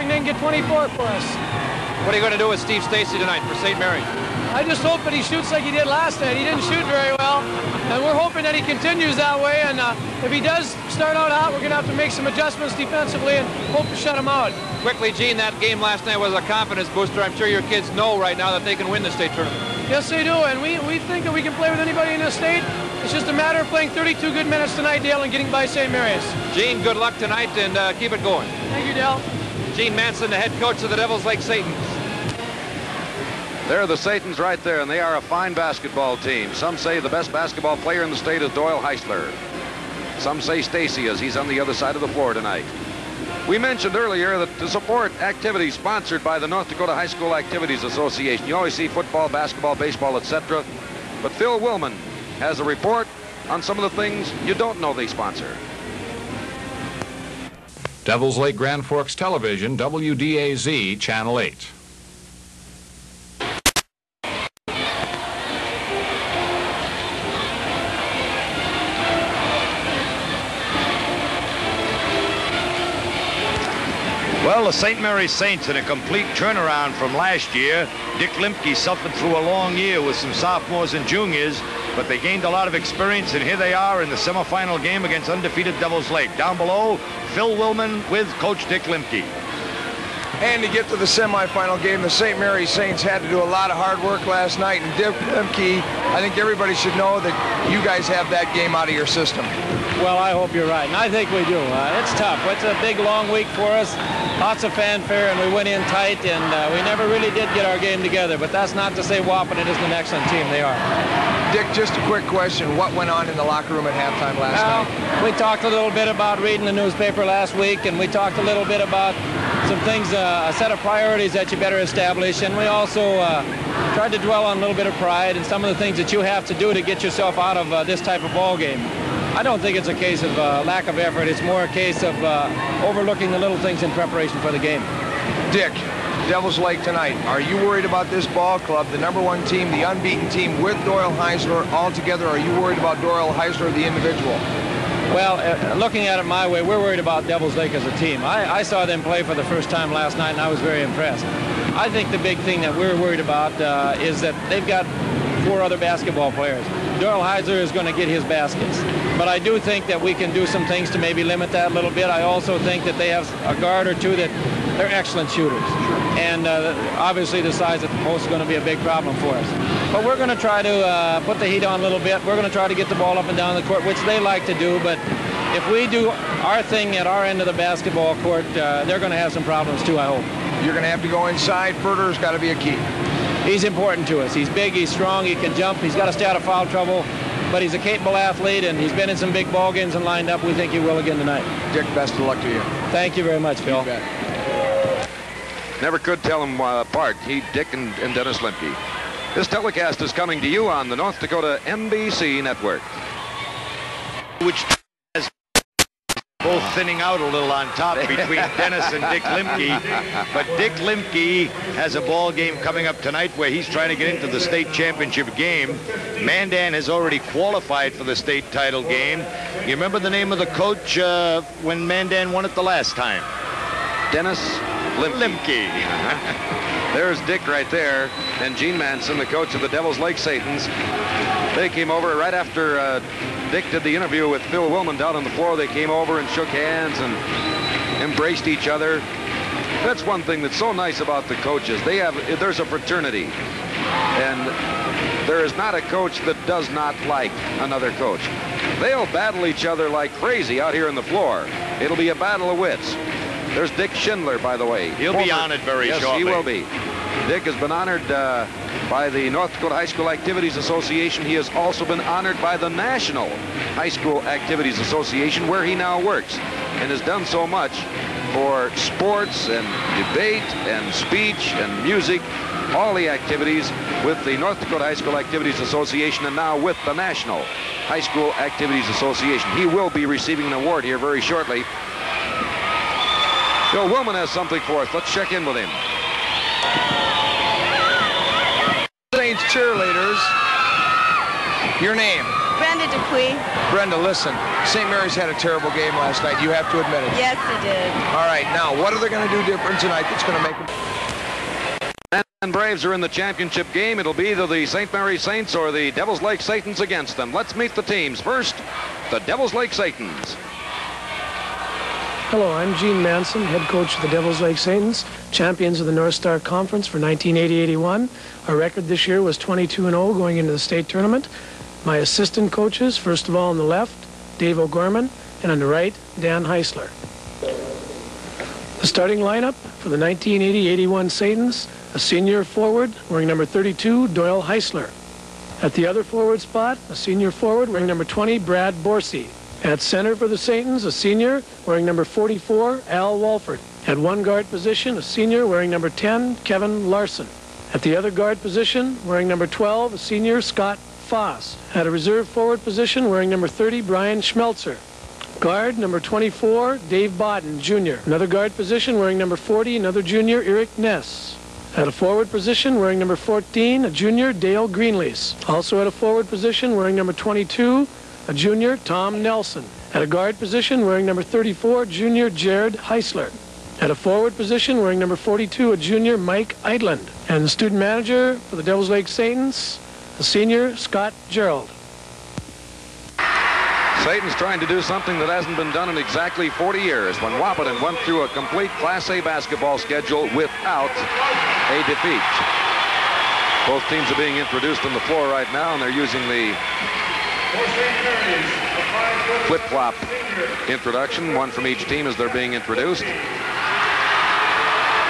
hoping they can get 24 for us. What are you going to do with Steve Stacy tonight for St. Mary's? I just hope that he shoots like he did last night. He didn't shoot very well, and we're hoping that he continues that way. And if he does start out hot, we're going to have to make some adjustments defensively and hope to shut him out. Quickly, Gene, that game last night was a confidence booster. I'm sure your kids know right now that they can win the state tournament. Yes, they do, and we think that we can play with anybody in the state. It's just a matter of playing 32 good minutes tonight, Dale, and getting by St. Mary's. Gene, good luck tonight, and keep it going. Thank you, Dale. Gene Manson, the head coach of the Devils Lake Satans. They're the Satans right there, and they are a fine basketball team. Some say the best basketball player in the state is Doyle Heisler. Some say Stacy is. He's on the other side of the floor tonight. We mentioned earlier that to support activities sponsored by the North Dakota High School Activities Association, you always see football, basketball, baseball, etc. But Phil Willman has a report on some of the things you don't know they sponsor. Devils Lake Grand Forks Television, WDAZ, Channel 8. Well, the St. Mary's Saints in a complete turnaround from last year. Dick Limke suffered through a long year with some sophomores and juniors, but they gained a lot of experience, and here they are in the semifinal game against undefeated Devils Lake. Down below, Phil Willman with Coach Dick Limke. And to get to the semifinal game, the St. Mary's Saints had to do a lot of hard work last night, and Dick Limke, I think everybody should know that you guys have that game out of your system. Well, I hope you're right, and I think we do. It's tough. It's a big, long week for us. Lots of fanfare, and we went in tight, and we never really did get our game together. But that's not to say Wahpeton isn't an excellent team. They are. Dick, just a quick question. What went on in the locker room at halftime last night? We talked a little bit about reading the newspaper last week, and we talked a little bit about some things, a set of priorities that you better establish. And we also tried to dwell on a little bit of pride and some of the things that you have to do to get yourself out of this type of ball game. I don't think it's a case of lack of effort. It's more a case of overlooking the little things in preparation for the game. Dick, Devils Lake tonight. Are you worried about this ball club, the #1 team, the unbeaten team with Doyle Heisler all together? Are you worried about Doyle Heisler, the individual? Well, looking at it my way, we're worried about Devils Lake as a team. I saw them play for the first time last night, and I was very impressed. I think the big thing that we're worried about is that they've got 4 other basketball players. Doyle Heisler is going to get his baskets. But I do think that we can do some things to maybe limit that a little bit. I also think that they have a guard or two that they're excellent shooters. And obviously the size at the post is going to be a big problem for us. But we're going to try to put the heat on a little bit. We're going to try to get the ball up and down the court, which they like to do. But if we do our thing at our end of the basketball court, they're going to have some problems too, I hope. You're going to have to go inside. Furter's got to be a key. He's important to us. He's big, he's strong, he can jump, he's got to stay out of foul trouble, but he's a capable athlete, and he's been in some big ball games and lined up. We think he will again tonight. Dick, best of luck to you. Thank you very much, Phil. Never could tell them apart, Dick and Dennis Limke. This telecast is coming to you on the North Dakota NBC network. Which has both thinning out a little on top between Dennis and Dick Limke. But Dick Limke has a ball game coming up tonight where he's trying to get into the state championship game. Mandan has already qualified for the state title game. You remember the name of the coach when Mandan won it the last time? Dennis Limke. There's Dick right there, and Gene Manson, the coach of the Devils Lake Satans. They came over right after Dick did the interview with Phil Willman down on the floor. They came over and shook hands and embraced each other. That's one thing that's so nice about the coaches. There's a fraternity, and there is not a coach that does not like another coach. They'll battle each other like crazy out here on the floor. It'll be a battle of wits. There's Dick Schindler, by the way. He'll be honored very shortly. Yes, he will be. Dick has been honored by the North Dakota High School Activities Association. He has also been honored by the National High School Activities Association, where he now works, and has done so much for sports and debate and speech and music, all the activities with the North Dakota High School Activities Association, and now with the National High School Activities Association. He will be receiving an award here very shortly. Phil Willman has something for us. Let's check in with him. Saints cheerleaders, your name? Brenda Dupuy. Brenda, listen, St. Mary's had a terrible game last night. You have to admit it. Yes, they did. All right, now, what are they going to do different tonight that's going to make them? And Braves are in the championship game. It'll be either the St. Mary's Saints or the Devils Lake Satans against them. Let's meet the teams. First, the Devils Lake Satans. Hello, I'm Gene Manson, head coach of the Devils Lake Satans, champions of the North Star Conference for 1980-81. Our record this year was 22-0 going into the state tournament. My assistant coaches, first of all on the left, Dave O'Gorman, and on the right, Dan Heisler. The starting lineup for the 1980-81 Satans, a senior forward wearing number 32, Doyle Heisler. At the other forward spot, a senior forward wearing number 20, Brad Borsey. At center for the Satans, a senior wearing number 44, Al Walford. At one guard position, a senior wearing number 10, Kevin Larson. At the other guard position, wearing number 12, a senior, Scott Foss. At a reserve forward position, wearing number 30, Brian Schmelzer. Guard number 24, Dave Bodden, Jr. Another guard position, wearing number 40, another junior, Eric Ness. At a forward position, wearing number 14, a junior, Dale Greenlease. Also at a forward position, wearing number 22, a junior, Tom Nelson. At a guard position, wearing number 34, junior, Jared Heisler. At a forward position, wearing number 42, a junior, Mike Eidland. And the student manager for the Devils Lake Satans, a senior, Scott Gerald. Satan's trying to do something that hasn't been done in exactly 40 years when Wahpeton went through a complete Class A basketball schedule without a defeat. Both teams are being introduced on the floor right now, and they're using the flip-flop introduction, one from each team as they're being introduced.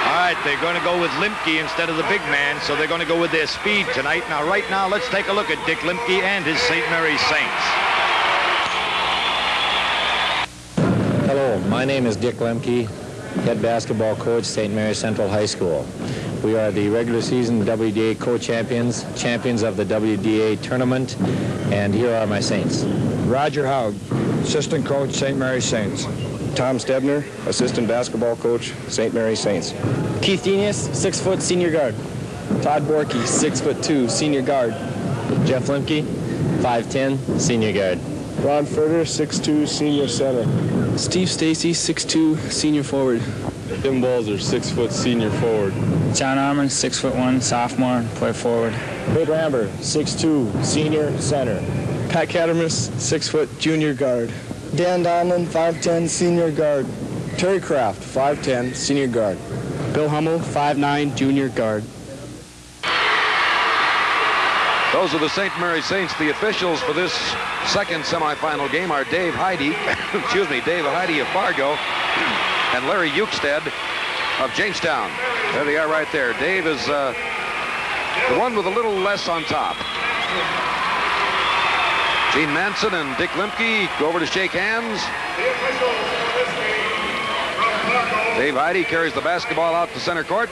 All right, they're going to go with Limke instead of the big man, so they're going to go with their speed tonight. Now, right now, let's take a look at Dick Limke and his St. Mary's Saints. Hello, my name is Dick Lemke, head basketball coach, St. Mary's Central High School. We are the regular season WDA co-champions, champions of the WDA tournament, and here are my Saints. Roger Haug, assistant coach, St. Mary's Saints. Tom Stebner, assistant basketball coach, St. Mary's Saints. Keith Denius, 6-foot senior guard. Todd Borkey, 6'2", senior guard. Jeff Lemke, 5'10", senior guard. Ron Furter, 6'2", senior center. Steve Stacy, 6'2", senior forward. Tim Balzer, 6' senior forward. John Arman, 6'1", sophomore, play forward. Pete Ramber, 6'2", senior center. Pat Cattermas, 6' junior guard. Dan Donlin, 5'10", senior guard. Terry Kraft, 5'10", senior guard. Bill Hummel, 5'9", junior guard. Those are the St. Mary's Saints. The officials for this second semifinal game are Dave Heide, Dave Heide of Fargo, and Larry Eukstead of Jamestown. There they are right there. Dave is the one with a little less on top. Gene Manson and Dick Limke go over to shake hands. Dave Heide carries the basketball out to center court.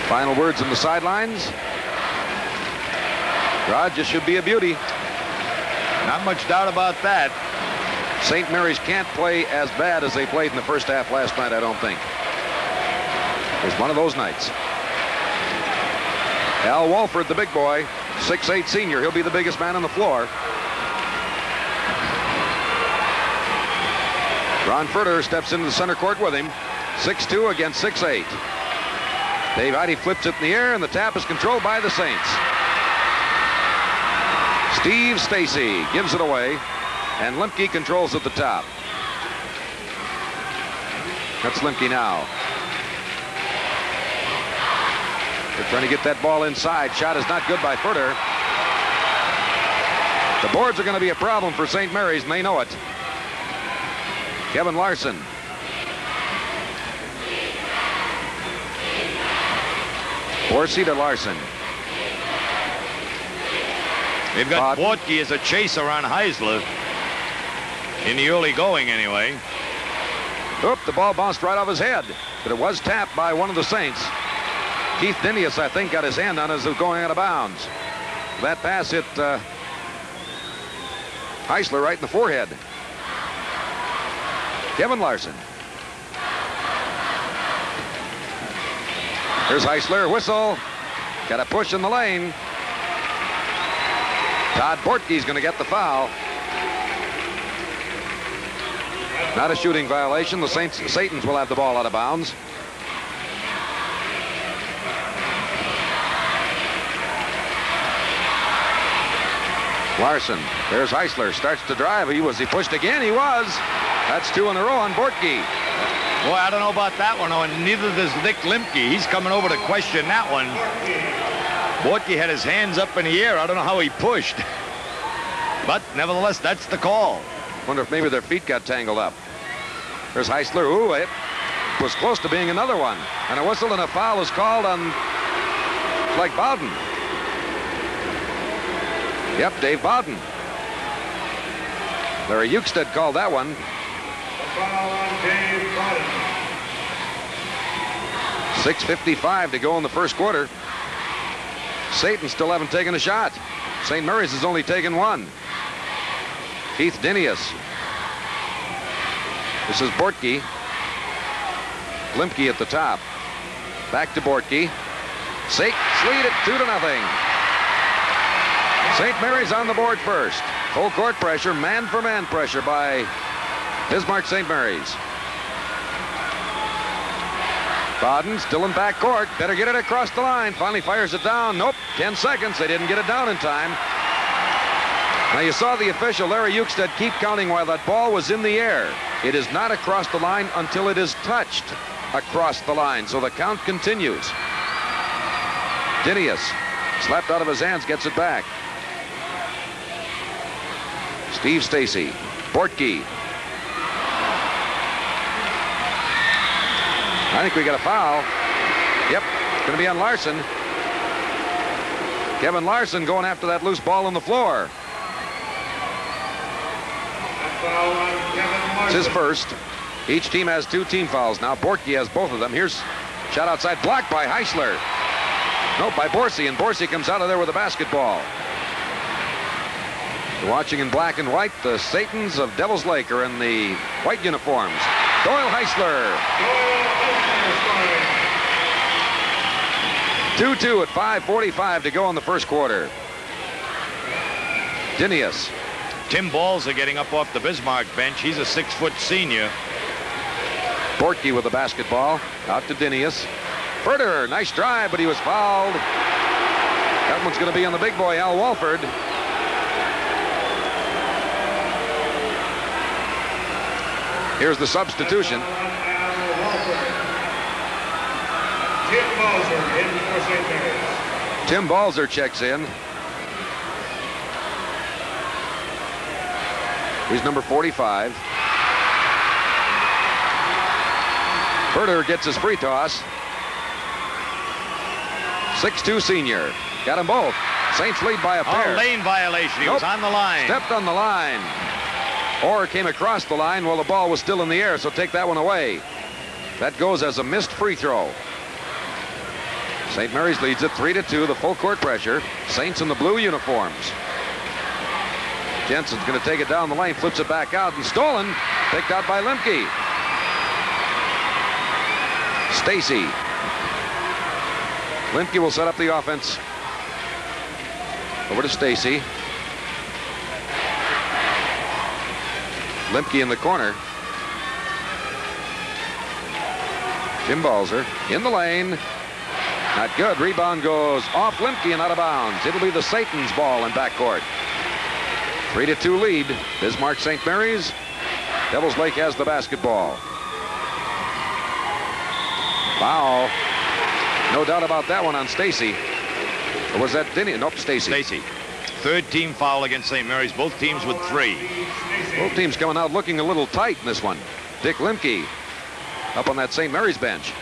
Final words on the sidelines. Rod, this should be a beauty. Not much doubt about that. St. Mary's can't play as bad as they played in the first half last night, I don't think. It was one of those nights. Al Walford, the big boy, 6'8" senior. He'll be the biggest man on the floor. Ron Furter steps into the center court with him. 6'2" against 6'8". Dave Heide flips it in the air, and the tap is controlled by the Saints. Steve Stacy gives it away, and Limke controls at the top. That's Limke now. They're trying to get that ball inside. Shot is not good by Furter. The boards are going to be a problem for St. Mary's, and they know it. Kevin Larson. Borsey to Larson. They've got Bortke as a chaser on Heisler. In the early going, anyway. Oop, the ball bounced right off his head. But it was tapped by one of the Saints. Keith Denius, I think, got his hand on it as it was going out of bounds. That pass hit Heisler right in the forehead. Kevin Larson. Here's Heisler, whistle. Got a push in the lane. Todd Bortke's going to get the foul. Not a shooting violation. The Satans will have the ball out of bounds. Larson, there's Heisler, starts to drive. Was he pushed again? He was. That's 2 in a row on Bortke. Boy, I don't know about that one, and neither does Dick Lemke. He's coming over to question that one. Bortke had his hands up in the air. I don't know how he pushed. But nevertheless, that's the call. Wonder if maybe their feet got tangled up. There's Heisler. Ooh, it was close to being another one. And a whistle and a foul was called on like Bowden. Yep, Dave Bowden. Larry Ukestead called that one. 6:55 to go in the first quarter. Satan still haven't taken a shot. St. Mary's has only taken one. Keith Dinius. This is Bortke. Lemke at the top. Back to Bortke. Satan's lead at 2-0. St. Mary's on the board first. Full court pressure, man-for-man pressure by Bismarck St. Mary's. Bowden still in back court. Better get it across the line. Finally fires it down. Nope. 10 seconds. They didn't get it down in time. Now you saw the official, Larry Ukestead, keep counting while that ball was in the air. It is not across the line until it is touched across the line. So the count continues. Dinius, slapped out of his hands, gets it back. Steve Stacy. Bortke. I think we got a foul. Yep, going to be on Larson. Kevin Larson going after that loose ball on the floor. It's his first. Each team has 2 team fouls. Now Bortke has both of them. Here's shot outside, blocked by Heisler. Nope, by Borsey, and Borsey comes out of there with a basketball. You're watching in black and white. The Satans of Devil's Lake are in the white uniforms. Doyle Heisler. 2-2 at 5:45 to go in the first quarter. Dinius. Tim Balzer getting up off the Bismarck bench. He's a 6-foot senior. Bortke with the basketball. Out to Dinius. Furter, nice drive, but he was fouled. That one's going to be on the big boy, Al Walford. Here's the substitution. Tim Balzer in for St. Mary's. Tim Balzer checks in. He's number 45. Furter gets his free toss. 6'2" senior. Got them both. Saints lead by a pair. Oh, lane violation. He was on the line. Stepped on the line. Or came across the line while the ball was still in the air, so take that one away. That goes as a missed free throw. St. Mary's leads it 3-2, the full court pressure. Saints in the blue uniforms. Jensen's going to take it down the lane, flips it back out, and stolen. Picked out by Lemke. Stacy. Lemke will set up the offense. Over to Stacy. Lemke in the corner. Tim Balzer in the lane. Not good. Rebound goes off Lemke and out of bounds. It'll be the Satan's ball in backcourt. 3-2 lead. Bismarck St. Mary's. Devils Lake has the basketball. Foul. No doubt about that one on Stacy. Or was that Denny? Nope, Stacy. Stacy. Third team foul against St. Mary's. Both teams with 3. Both teams coming out looking a little tight in this one. Dick Lemke up on that St. Mary's bench.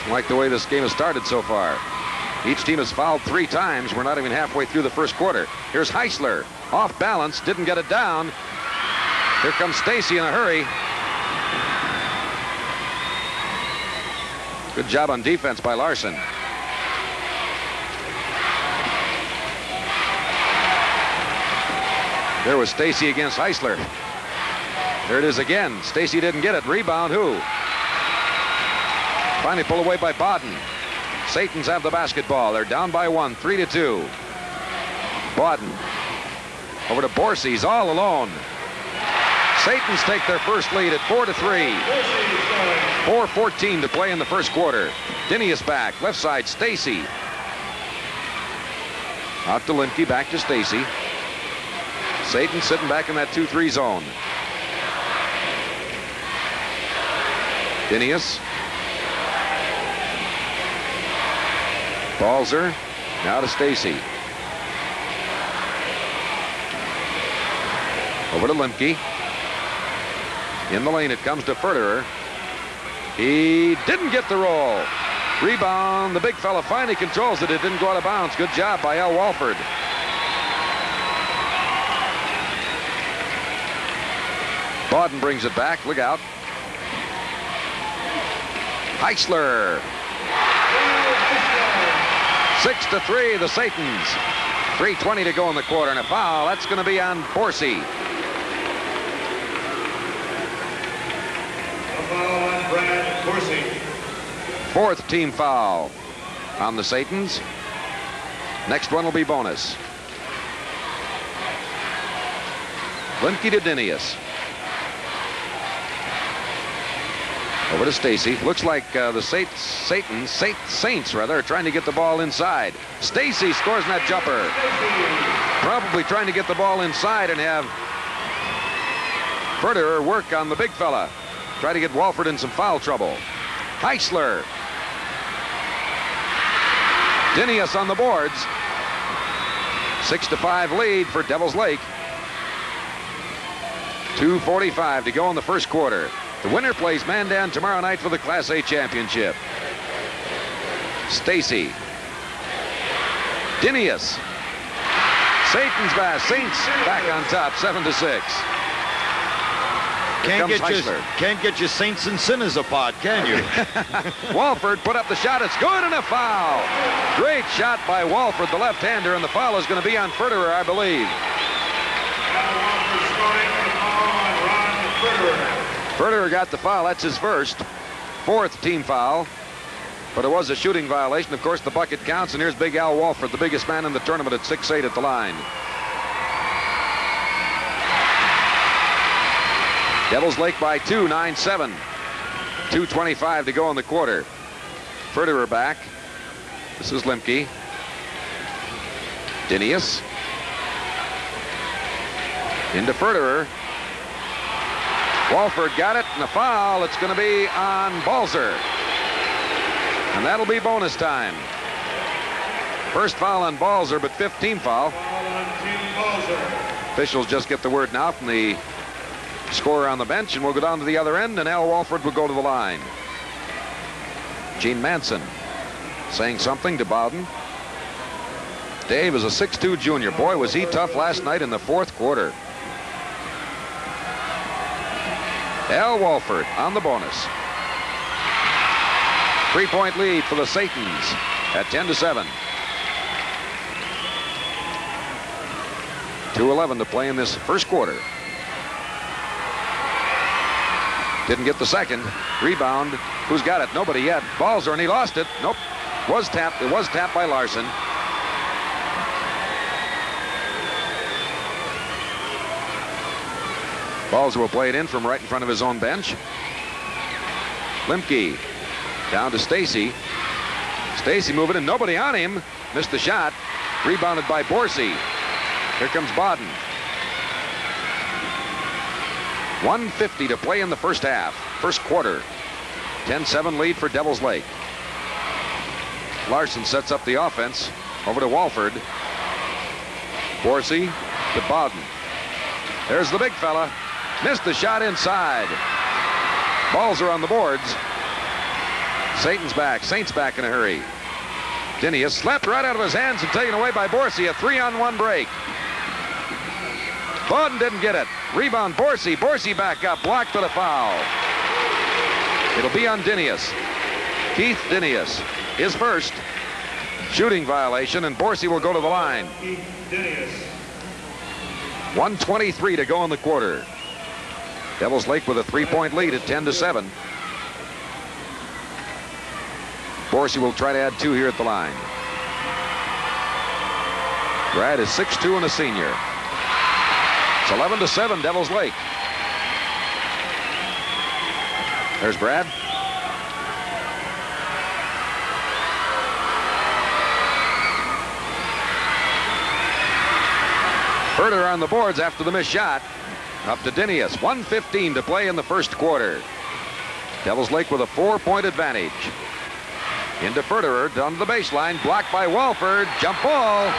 Like the way this game has started so far. Each team has fouled 3 times. We're not even halfway through the first quarter. Here's Heisler. Off balance. Didn't get it down. Here comes Stacy in a hurry. Good job on defense by Larson. There was Stacy against Heisler. There it is again. Stacy didn't get it. Rebound who? Finally pulled away by Baden. Satans have the basketball. They're down by 1, 3-2. Baden over to Borsey. He's all alone. Satans take their first lead at 4-3. 4:14 to play in the first quarter. Dinius back, left side, Stacy. Out to Limke, back to Stacy. Satan sitting back in that 2-3 zone. Dinius. Balzer. Now to Stacy. Over to Limke. In the lane it comes to Ferderer. He didn't get the roll. Rebound. The big fella finally controls it. It didn't go out of bounds. Good job by Al Walford. Baden brings it back. Look out. Heisler. 6-3, the Satans. 3:20 to go in the quarter, and a foul. That's going to be on Borsey. A foul on Brad Borsey. 4th team foul on the Satans. Next one will be bonus. Limke to Dinius. Over to Stacy. Looks like the Saints are trying to get the ball inside. Stacy scores that jumper. Probably trying to get the ball inside and have Ferderer work on the big fella. Try to get Walford in some foul trouble. Heisler. Dinius on the boards. 6-5 lead for Devils Lake. 2:45 to go in the first quarter. The winner plays Mandan tomorrow night for the Class A championship. Stacy. Dinius. Satan's back. Saints back on top, 7-6. Can't get your Saints and sinners apart, can you? Walford put up the shot. It's good, and a foul. Great shot by Walford, the left-hander, and the foul is going to be on Ferderer, I believe. Ferderer got the foul. That's his first. 4th team foul. But it was a shooting violation. Of course, the bucket counts, and here's Big Al Walford, the biggest man in the tournament at 6'8" at the line. Devils Lake by 2, 9-7. 2:25 to go in the quarter. Ferderer back. This is Limke. Dinius. Into Ferderer. Walford got it, and a foul. It's going to be on Balzer. And that'll be bonus time. First foul on Balzer, but 5th team foul. Officials just get the word now from the scorer on the bench, and we'll go down to the other end, and Al Walford will go to the line. Gene Manson saying something to Bowden. Dave is a 6'2 junior. Boy, was he tough last night in the 4th quarter. Al Walford on the bonus. 3-point lead for the Satans at 10-7. 2:11 to play in this first quarter. Didn't get the second. Rebound. Who's got it? Nobody yet. Balzer, and he lost it. Nope. Was tapped. It was tapped by Larson. Balzer will play it in from right in front of his own bench. Limke down to Stacy. Stacy moving and nobody on him. Missed the shot. Rebounded by Borsey. Here comes Baden. 1:50 to play in the first half. First quarter. 10-7 lead for Devils Lake. Larson sets up the offense. Over to Walford. Borsey to Baden. There's the big fella. Missed the shot inside. Balls are on the boards. Satan's back. Saints back in a hurry. Dinius slapped right out of his hands and taken away by Borsey. A 3-on-1 break. Baden didn't get it. Rebound Borsey. Borsey back up. Blocked for the foul. It'll be on Dinius. Keith Dinius. His first shooting violation, and Borsey will go to the line. 1:23 to go in the quarter. Devils Lake with a 3-point lead at 10-7. Borsey will try to add 2 here at the line. Brad is 6'2" and a senior. It's 11-7, Devils Lake. There's Brad. Herder on the boards after the missed shot. Up to Dinius. 1:15 to play in the first quarter. Devils Lake with a 4-point advantage. Into Ferderer, down to the baseline, blocked by Walford. Jump ball.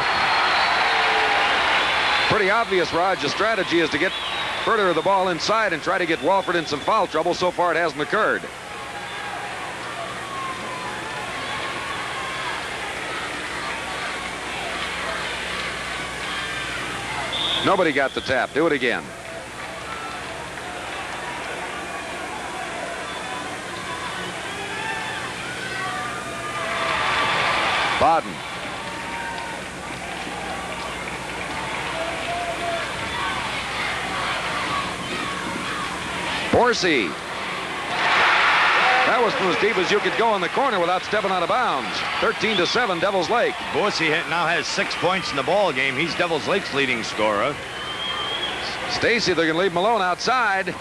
Pretty obvious, Raj. The strategy is to get Ferderer the ball inside and try to get Walford in some foul trouble. So far, it hasn't occurred. Nobody got the tap. Do it again. Baden. Borsey. That was from as deep as you could go in the corner without stepping out of bounds. 13-7, Devils Lake. Borsey now has 6 points in the ball game. He's Devils Lake's leading scorer. Stacy, they're going to leave Malone outside.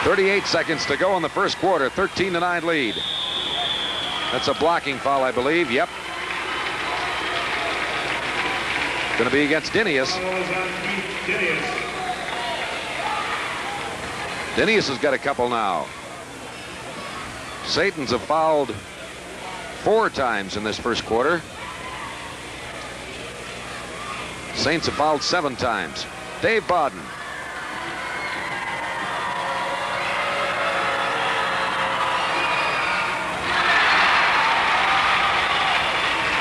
38 seconds to go in the first quarter. 13-9 lead. That's a blocking foul, I believe. Yep. Going to be against Dinius. Dinius has got a couple now. Satan's have fouled 4 times in this first quarter. Saints have fouled 7 times. Dave Baden.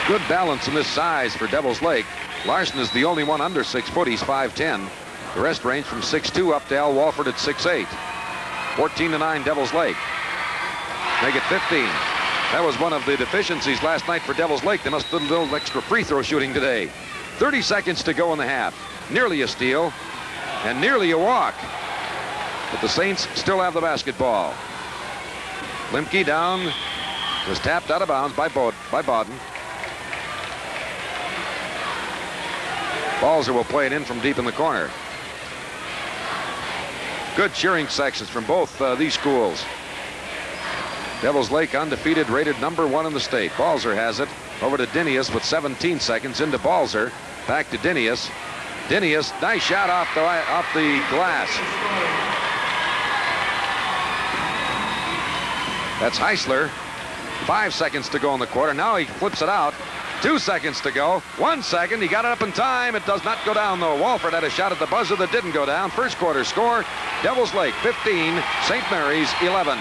Good balance in this size for Devils Lake. Larson is the only one under 6 foot. He's 5'10". The rest range from 6'2" up to Al Walford at 6'8". 14-9 Devils Lake. Make it 15. That was one of the deficiencies last night for Devils Lake. They must have a little extra free throw shooting today. 30 seconds to go in the half. Nearly a steal and nearly a walk. But the Saints still have the basketball. Limke down. Was tapped out of bounds by Baden. Balzer will play it in from deep in the corner. Good cheering sections from both these schools. Devils Lake undefeated, rated #1 in the state. Balzer has it. Over to Dinius with 17 seconds. Into Balzer. Back to Dinius. Dinius, nice shot off the glass. That's Heisler. 5 seconds to go in the quarter. Now he flips it out. 2 seconds to go. 1 second. He got it up in time. It does not go down, though. Walford had a shot at the buzzer that didn't go down. First quarter score, Devils Lake 15, St. Mary's 11.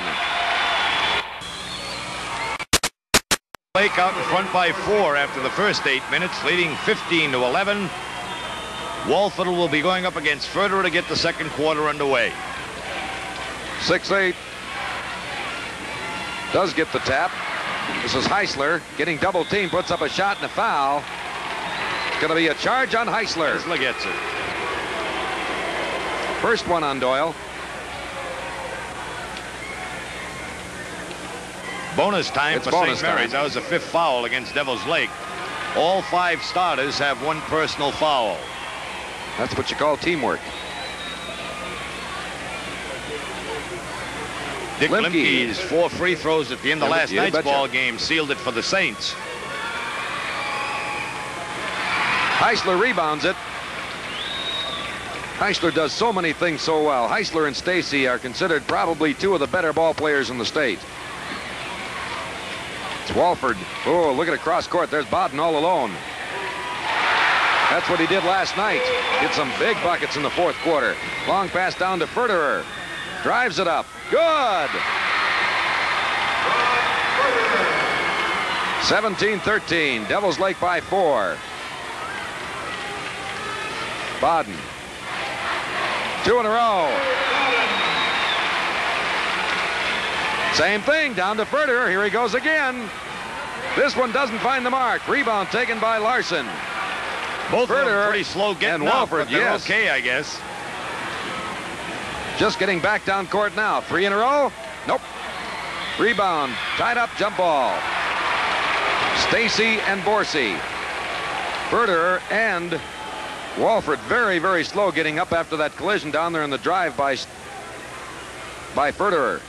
Lake out in front by 4 after the first 8 minutes, leading 15-11. Walford will be going up against Ferderer to get the second quarter underway. 6'8". Does get the tap. This is Heisler getting double team, puts up a shot and a foul. It's going to be a charge on Heisler. Heisler gets it. First one on Doyle. Bonus time for St. Mary's. That was the 5th foul against Devils Lake. All 5 starters have 1 personal foul. That's what you call teamwork. Dick Limke's 4 free throws at the end of last night's ball game sealed it for the Saints. Heisler rebounds it. Heisler does so many things so well. Heisler and Stacy are considered probably 2 of the better ball players in the state. It's Walford. Oh, look at it cross court. There's Baden all alone. That's what he did last night. Get some big buckets in the fourth quarter. Long pass down to Ferderer. Drives it up. Good. 17-13. Devils Lake by 4. Baden. 2 in a row. Same thing down to Ferderer. Here he goes again. This one doesn't find the mark. Rebound taken by Larson. Both of them pretty slow getting and Walford, up, but they're okay, I guess. Just getting back down court now. 3 in a row? Nope. Rebound. Tied up jump ball. Stacy and Borsey. Ferderer and Walford very, very slow getting up after that collision down there in the drive by Ferderer.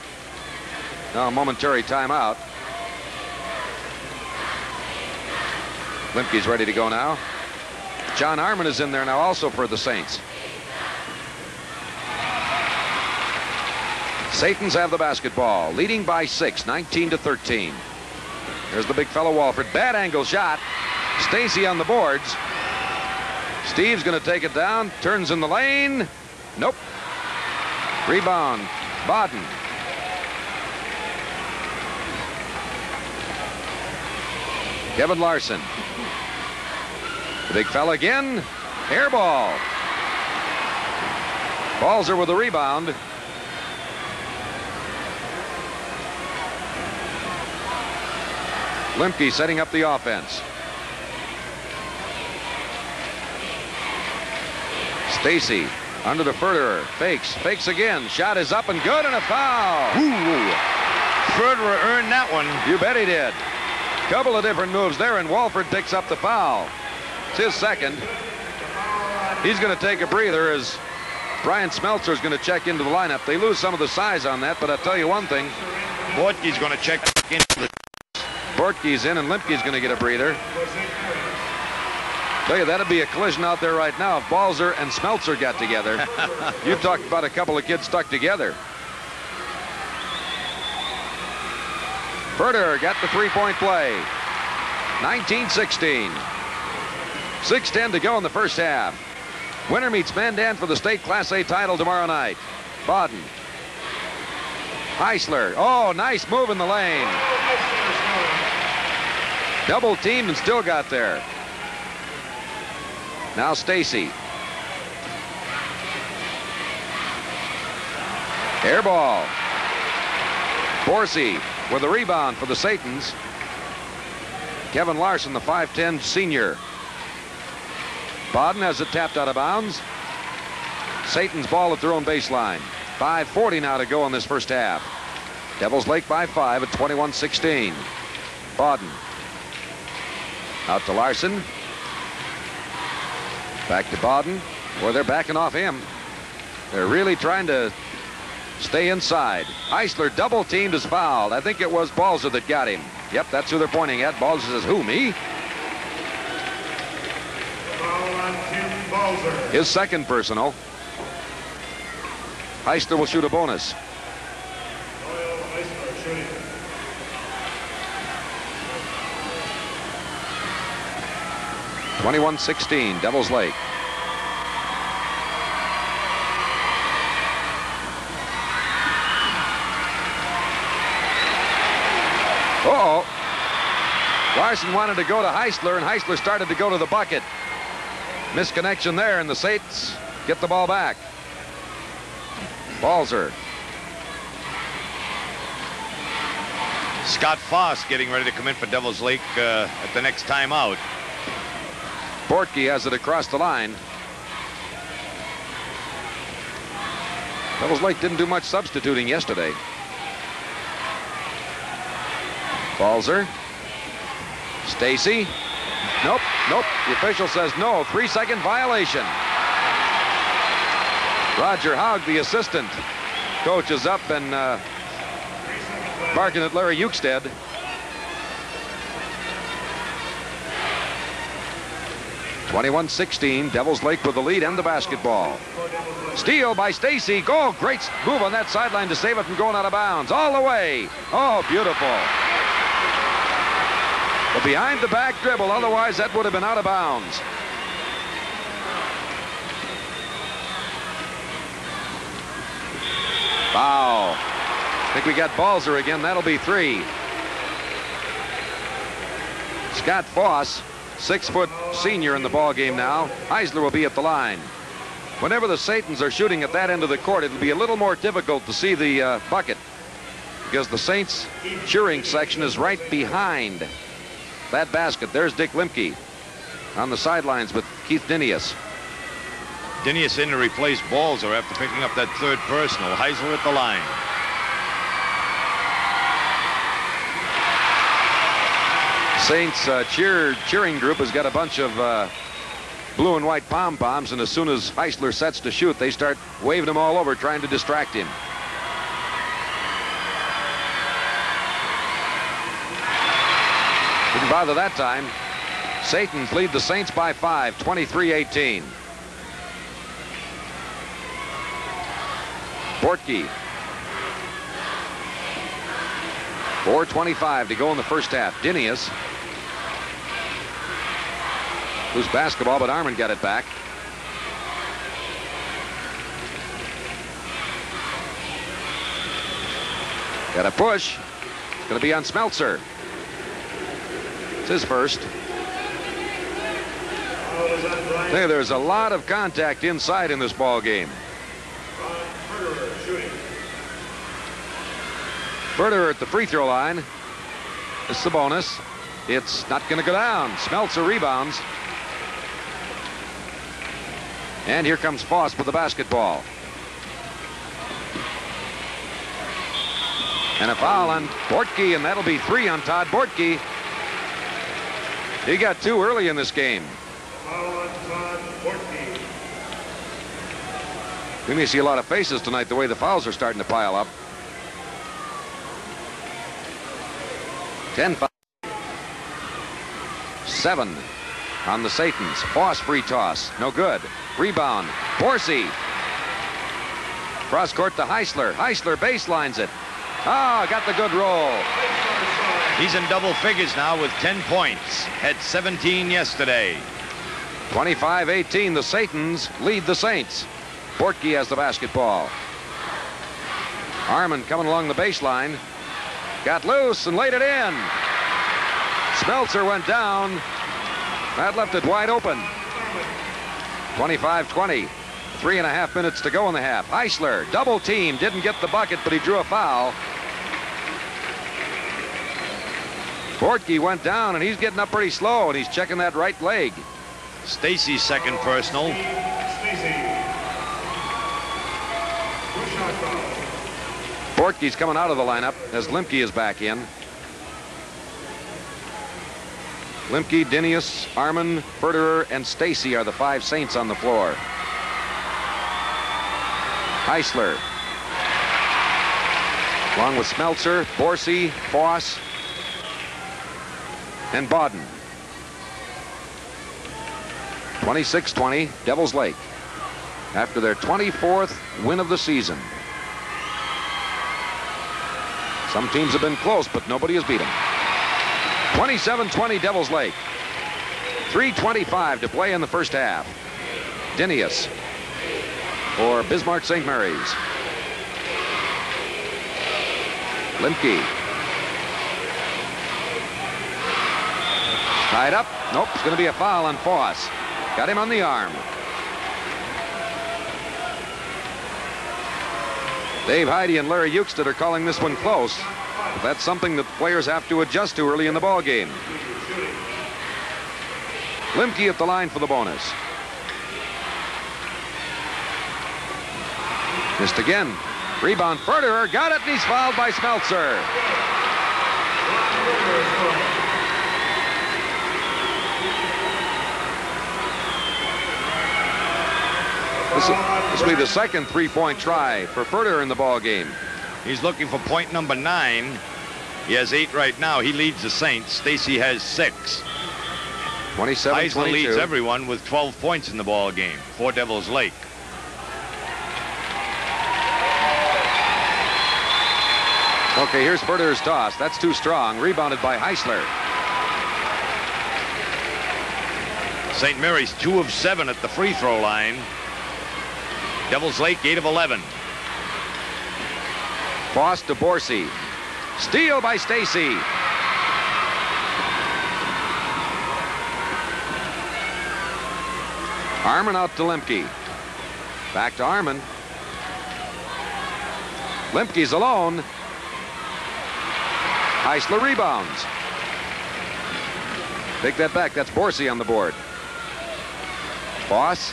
Now a momentary timeout. Lemke's ready to go now. John Armin is in there now also for the Saints. Satans have the basketball, leading by 6, 19-13. There's the big fellow Walford. Bad angle shot. Stacy on the boards. Steve's going to take it down. Turns in the lane. Nope. Rebound. Bodden. Kevin Larson. The big fella again. Air ball. Balzer with the rebound. Lemke setting up the offense. Stacy under the Ferderer. Fakes again. Shot is up and good, and a foul. Ooh. Ferderer earned that one. You bet he did. Couple of different moves there, and Walford picks up the foul. It's his second. He's going to take a breather as Brian Smeltzer is going to check into the lineup. They lose some of the size on that, but I'll tell you one thing. Bortke's going to check into the... Bortke's in, and Lemke's going to get a breather. Tell you, that'd be a collision out there right now if Balzer and Smeltzer got together. You talked about a couple of kids stuck together. Ferderer got the three-point play. 19-16. 6:10 to go in the first half. Winner meets Mandan for the state Class A title tomorrow night. Bodden. Heisler. Oh, nice move in the lane. Double teamed and still got there. Now Stacy. Air ball. Borsey with a rebound for the Satans. Kevin Larson, the 5'10 senior. Bodden has it tapped out of bounds. Satan's ball at their own baseline. 5:40 now to go in this first half. Devils Lake by 5 at 21-16. Bodden. Out to Larson. Back to Bodden. Boy, they're backing off him. They're really trying to stay inside. Heisler double teamed is fouled. I think it was Balzer that got him. Yep, that's who they're pointing at. Balzer says, who, me? His second personal. Heisler will shoot a bonus. 21-16, Devils Lake. Uh-oh. Larson wanted to go to Heisler, and Heisler started to go to the bucket. Misconnection there, and the Saints get the ball back. Balzer. Scott Foss getting ready to come in for Devils Lake at the next timeout. Bortke has it across the line. Devils Lake didn't do much substituting yesterday. Balzer. Stacy. Nope. The official says no. 3-second violation. Roger Haug, the assistant coach, is up and barking at Larry Ukestead. (21-16), Devils Lake with the lead and the basketball. Steal by Stacy. Goal. Great move on that sideline to save it from going out of bounds. All the way. Oh, beautiful. A behind the back dribble. Otherwise, that would have been out of bounds. Foul. I think we got Balzer again. That'll be 3. Scott Foss, 6-foot senior in the ball game now. Heisler will be at the line. Whenever the Satans are shooting at that end of the court, it'll be a little more difficult to see the bucket because the Saints cheering section is right behind that basket. There's Dick Lemke on the sidelines with Keith Dinius. Dinius in to replace Balzer after picking up that third personal. Heisler at the line. Saints cheering group has got a bunch of blue and white pom-poms, and as soon as Heisler sets to shoot, they start waving him all over, trying to distract him. Didn't bother that time. Satan's lead the Saints by 5, 23-18. Bortke. 4:25 to go in the first half. Dinius. Loose basketball, but Armand got it back. Got a push. It's going to be on Smeltzer. It's his first. Hey, there's a lot of contact inside in this ball game. Verder at the free throw line. This is the bonus. It's not going to go down. Smeltzer rebounds. And here comes Foss with the basketball. And a foul on Bortke, and that'll be 3 on Todd Bortke. He got 2 early in this game. We may see a lot of faces tonight the way the fouls are starting to pile up. 10 fouls. 7 on the Satans. Foss free toss. No good. Rebound. Borsey. Cross court to Heisler. Heisler baselines it. Ah, got the good roll. He's in double figures now with 10 points. Had 17 yesterday. 25-18. The Satans lead the Saints. Bortke has the basketball. Armand coming along the baseline. Got loose and laid it in. Smeltzer went down. That left it wide open. 25-20. 3.5 minutes to go in the half. Heisler, double team, didn't get the bucket, but he drew a foul. Bortke went down, and he's getting up pretty slow, and he's checking that right leg. Stacy's second personal. Bortke's coming out of the lineup as Lemke is back in. Lemke, Dinius, Armand, Verderer, and Stacy are the 5 Saints on the floor. Heisler. Along with Smeltzer, Borsey, Foss, and Bodden. 26-20, Devils Lake. After their 24th win of the season. Some teams have been close, but nobody has beat them. 27-20 Devils Lake. 3:25 to play in the first half. Dinius for Bismarck St. Mary's. Lemke. Tied up. Nope, it's going to be a foul on Foss. Got him on the arm. Dave Heide and Larry Eukstead are calling this one close. But that's something that players have to adjust to early in the ball game. Lemke at the line for the bonus. Missed again. Rebound. Verderer got it, and he's fouled by Smeltzer. This will be the second 3-point try for Verderer in the ball game. He's looking for point number 9. He has 8 right now. He leads the Saints. Stacy has 6. 27-22. Heisler leads everyone with 12 points in the ball game for Devils Lake. Okay, here's Verderer's toss. That's too strong. Rebounded by Heisler. St. Mary's 2 of 7 at the free throw line. Devils Lake 8 of 11. Foss to Borsey. Steal by Stacy. Armand out to Lemke. Back to Armand. Lemke's alone. Heisler rebounds. Take that back. That's Borsey on the board. Foss.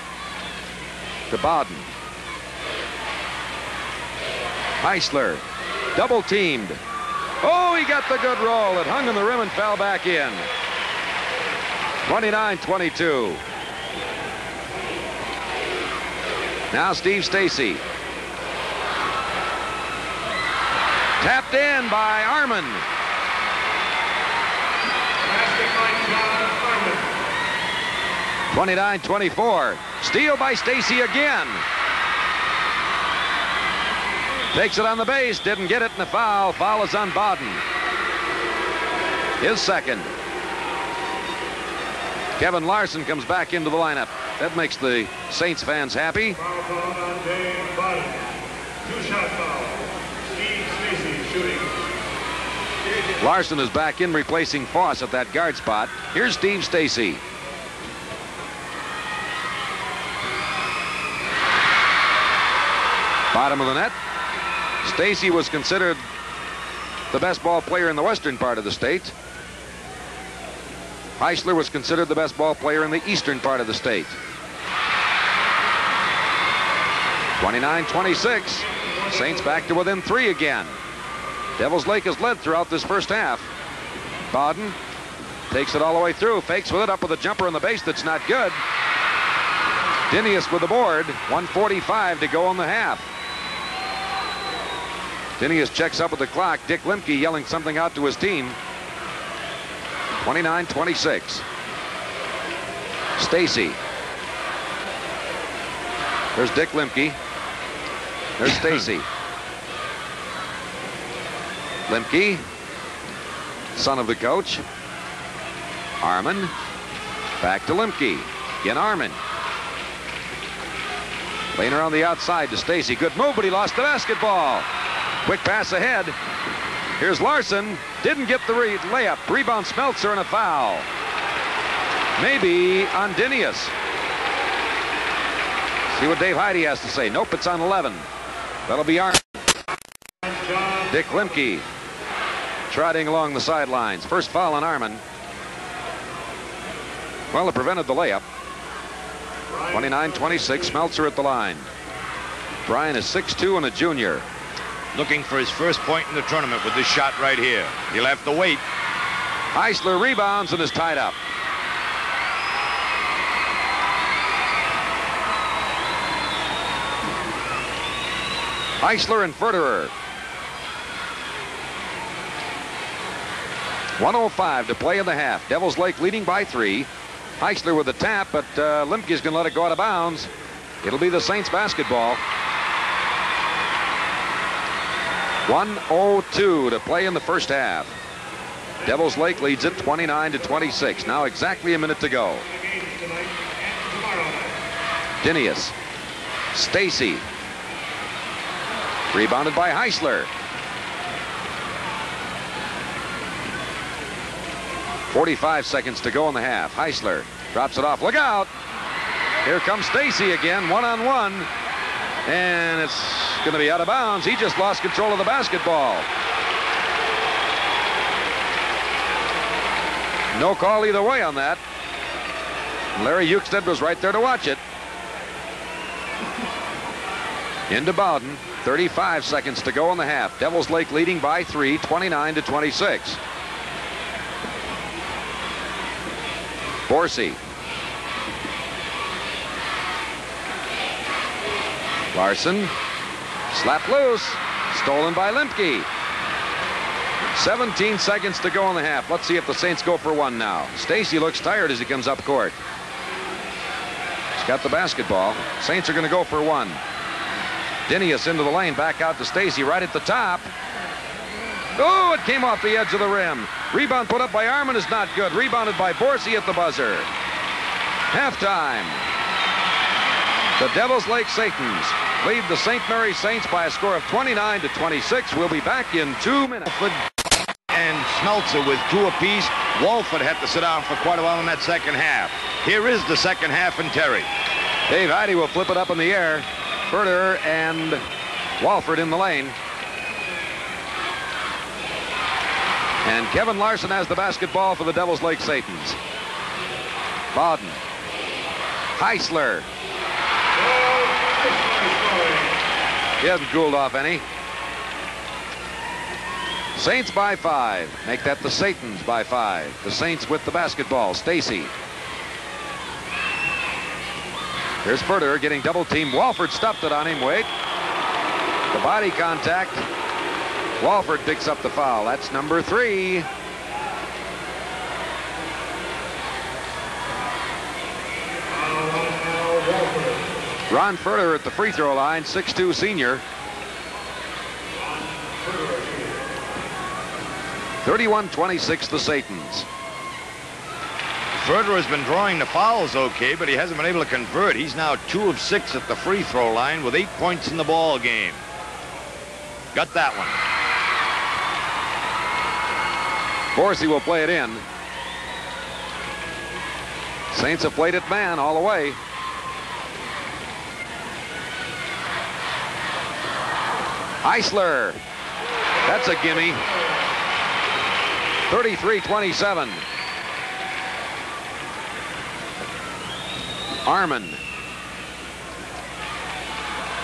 to Bowden. Heisler, double teamed. Oh, he got the good roll. It hung on the rim and fell back in. 29-22. Now Steve Stacy. Tapped in by Arman. 29-24. Steal by Stacy again. Takes it on the base. Didn't get it in the foul. Foul is on Bowden. His second. Kevin Larson comes back into the lineup. That makes the Saints fans happy. Larson is back in replacing Foss at that guard spot. Here's Steve Stacy. Bottom of the net. Stacy was considered the best ball player in the western part of the state. Heisler was considered the best ball player in the eastern part of the state. 29-26. Saints back to within 3 again. Devils Lake has led throughout this first half. Bowden takes it all the way through. Fakes with it, up with a jumper on the base that's not good. Dinius with the board. 1:45 to go in the half. Dinius checks up with the clock. Dick Lemke yelling something out to his team. 29-26. Stacy. There's Dick Lemke. There's Stacy. Lemke, son of the coach. Arman. Back to Lemke. Again Arman. Laying around the outside to Stacy. Good move, but he lost the basketball. Quick pass ahead. Here's Larson. Didn't get the layup. Rebound Smeltzer and a foul. Maybe on Dinius. See what Dave Heide has to say. Nope, it's on 11. That'll be Arman. Dick Lemke trotting along the sidelines. First foul on Arman. Well, it prevented the layup. 29-26. Smeltzer at the line. Brian is 6'2" and a junior. Looking for his first point in the tournament with this shot right here. He'll have to wait. Heisler rebounds and is tied up. Heisler and Federer. 1:05 to play in the half. Devils Lake leading by 3. Heisler with the tap, but Lemke's going to let it go out of bounds. It'll be the Saints basketball. 1:02 to play in the first half. Devils Lake leads it 29-26. Now exactly a minute to go. Dinius. Stacy. Rebounded by Heisler. 45 seconds to go in the half. Heisler drops it off. Look out. Here comes Stacy again, one-on-one. And it's going to be out of bounds. He just lost control of the basketball. No call either way on that. Larry Eucstead was right there to watch it. Into Bowden. 35 seconds to go in the half. Devils Lake leading by 3, 29-26. Borsey. Larson. Slapped loose. Stolen by Lemke. 17 seconds to go in the half. Let's see if the Saints go for one now. Stacy looks tired as he comes up court. He's got the basketball. Saints are going to go for one. Dinius into the lane. Back out to Stacy right at the top. Oh, it came off the edge of the rim. Rebound put up by Arman is not good. Rebounded by Borsey at the buzzer. Halftime. The Devils Lake Satans lead the St. Mary Saints by a score of 29-26. We'll be back in 2 minutes. And Smeltzer with 2 apiece. Walford had to sit down for quite a while in that second half. Here is the second half in Terry. Dave Heide will flip it up in the air. Federer and Walford in the lane. And Kevin Larson has the basketball for the Devils Lake Satans. Bowden. Heisler. He hasn't cooled off any. Saints by 5. Make that the Satans by 5. The Saints with the basketball. Stacy. Here's Furter getting double teamed. Walford stuffed it on him. Wait. The body contact. Walford picks up the foul. That's number 3. Ron Furter at the free throw line, 6'2" senior. 31-26 the Satans. Furter has been drawing the fouls okay, but he hasn't been able to convert. He's now 2 of 6 at the free throw line with 8 points in the ball game. Got that one. Borsey will play it in. Saints have played it man all the way. Eisler. That's a gimme. 33-27. Arman.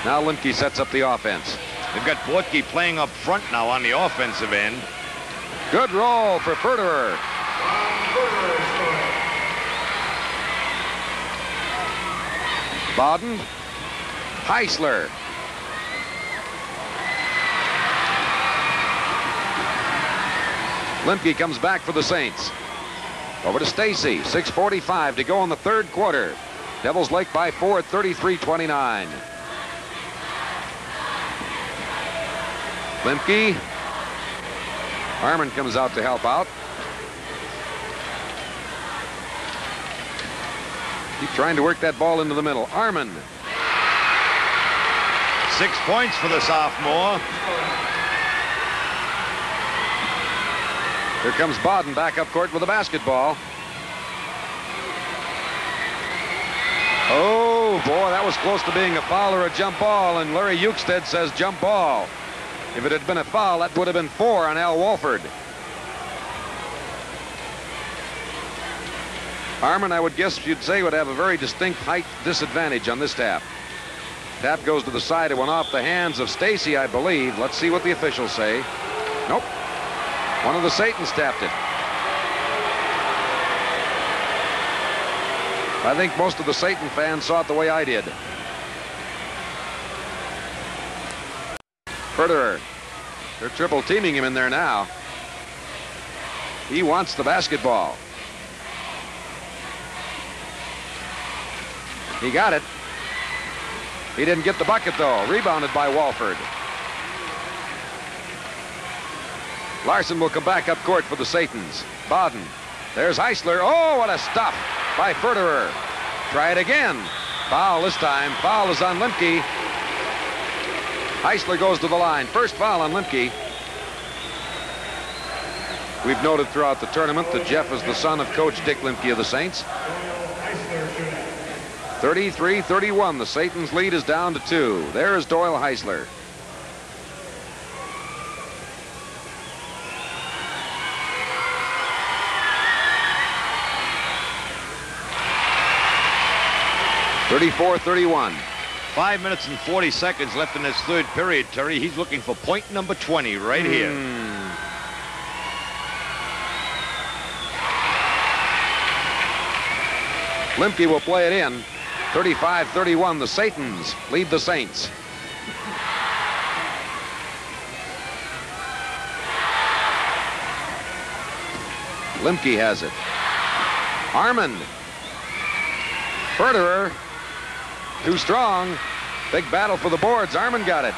Now Lemke sets up the offense. They've got Bortke playing up front now on the offensive end. Good roll for Furterer. Bowden. Heisler. Lemke comes back for the Saints. Over to Stacy. 6:45 to go in the third quarter. Devils Lake by 4 at 33-29. Lemke. Arman comes out to help out. Keep trying to work that ball into the middle. Arman. 6 points for the sophomore. Here comes Bowden back up court with the basketball. Oh, boy, that was close to being a foul or a jump ball, and Larry Euchstead says jump ball. If it had been a foul, that would have been 4 on Al Walford. Arman, I would guess you'd say, would have a very distinct height disadvantage on this tap. Tap goes to the side. It went off the hands of Stacy, I believe. Let's see what the officials say. Nope. One of the Satans tapped it. I think most of the Satan fans saw it the way I did. Furterer. They're triple teaming him in there now. He wants the basketball. He got it. He didn't get the bucket, though. Rebounded by Walford. Larson will come back up court for the Satans. Bowden. There's Heisler. Oh, what a stop by Furterer. Try it again. Foul this time. Foul is on Lemke. Heisler goes to the line. First foul on Lemke. We've noted throughout the tournament that Jeff is the son of Coach Dick Lemke of the Saints. 33-31. The Satans' lead is down to 2. There is Doyle Heisler. (34-31). 5 minutes and 40 seconds left in this third period, Terry. He's looking for point number 20 right here. Lemke will play it in. 35-31. The Satans lead the Saints. Lemke has it. Arman. Furterer. Too strong. Big battle for the boards. Arman got it.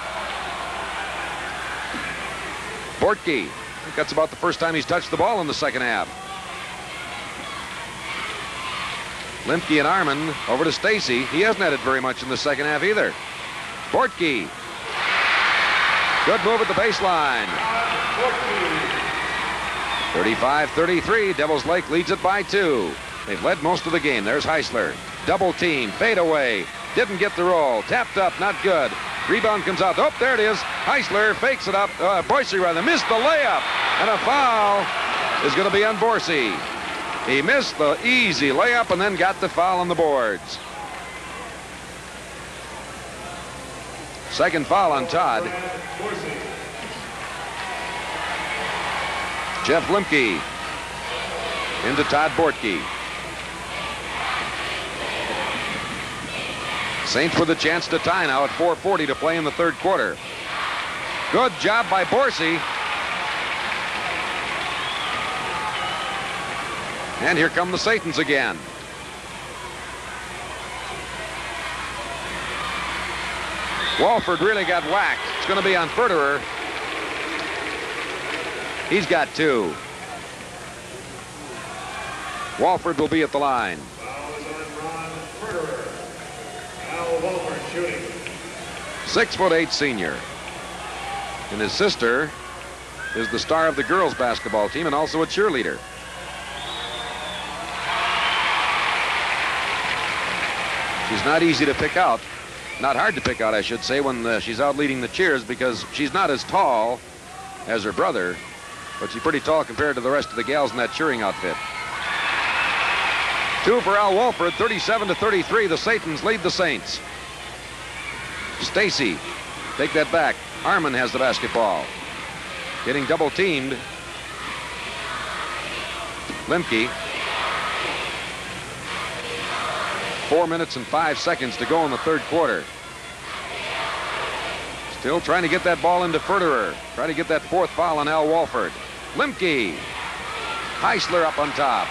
Bortke. I think that's about the first time he's touched the ball in the second half. Lemke and Arman over to Stacy. He hasn't had it very much in the second half either. Bortke. Good move at the baseline. 35-33. Devils Lake leads it by 2. They've led most of the game. There's Heisler. Double team. Fade away. Didn't get the roll. Tapped up. Not good. Rebound comes out. Oh, there it is. Heisler fakes it up. Borsey rather missed the layup. And a foul is going to be on Borsey. He missed the easy layup and then got the foul on the boards. Second foul on Todd. Jeff Lemke into Todd Bortke. Saints with a chance to tie now at 4:40 to play in the third quarter. Good job by Borsey. And here come the Satans again. Walford really got whacked. It's going to be on Ferderer. He's got 2. Walford will be at the line. Foul is on Ron Ferderer. Al Walford shooting. 6'8" senior. And his sister is the star of the girls basketball team and also a cheerleader. She's not easy to pick out. Not hard to pick out, I should say, when she's out leading the cheers, because she's not as tall as her brother, but she's pretty tall compared to the rest of the gals in that cheering outfit. 2 for Al Walford, 37-33. The Satans lead the Saints. Stacy, take that back. Harmon has the basketball. Getting double teamed. Lemke. 4 minutes and 5 seconds to go in the third quarter. Still trying to get that ball into Ferderer. Trying to get that 4th foul on Al Walford. Lemke. Heisler up on top.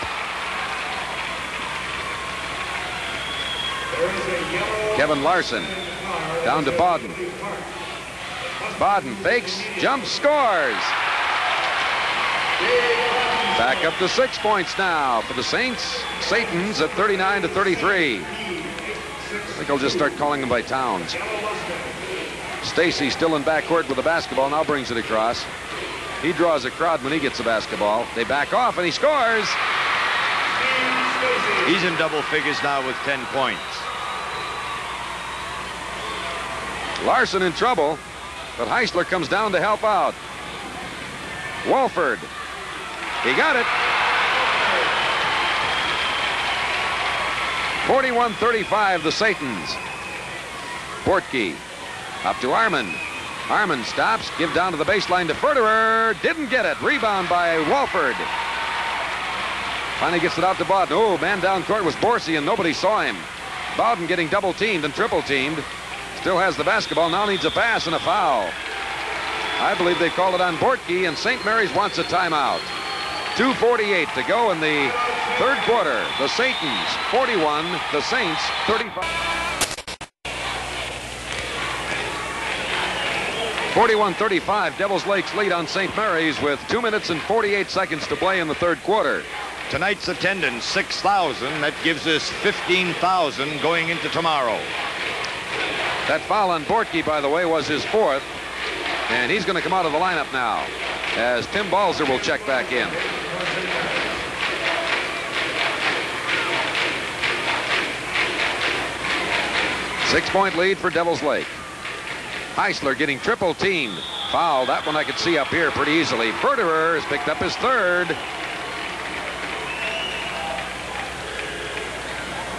Kevin Larson down to Bodden. Bodden fakes, jumps, scores. Back up to 6 points now for the Saints. Satans at 39-33. I think I'll just start calling them by towns. Stacy still in backcourt with the basketball, now brings it across. He draws a crowd when he gets the basketball. They back off and he scores. He's in double figures now with 10 points. Larson in trouble, but Heisler comes down to help out. Walford. He got it. 41-35, the Satans. Bortke up to Arman. Arman stops, give down to the baseline to Ferderer. Didn't get it. Rebound by Walford. Finally gets it out to Bodden. Oh, man down court was Borsey, and nobody saw him. Bowden getting double teamed and triple teamed. Still has the basketball, now needs a pass and a foul. I believe they called it on Bortke, and St. Mary's wants a timeout. 2:48 to go in the third quarter. The Satans 41, the Saints 35. 41-35, Devils Lakes lead on St. Mary's with 2 minutes and 48 seconds to play in the third quarter. Tonight's attendance, 6,000. That gives us 15,000 going into tomorrow. That foul on Bortke, by the way, was his 4th. And he's going to come out of the lineup now as Tim Balzer will check back in. Six-point lead for Devils Lake. Heisler getting triple teamed. Foul. That one I could see up here pretty easily. Ferderer has picked up his 3rd.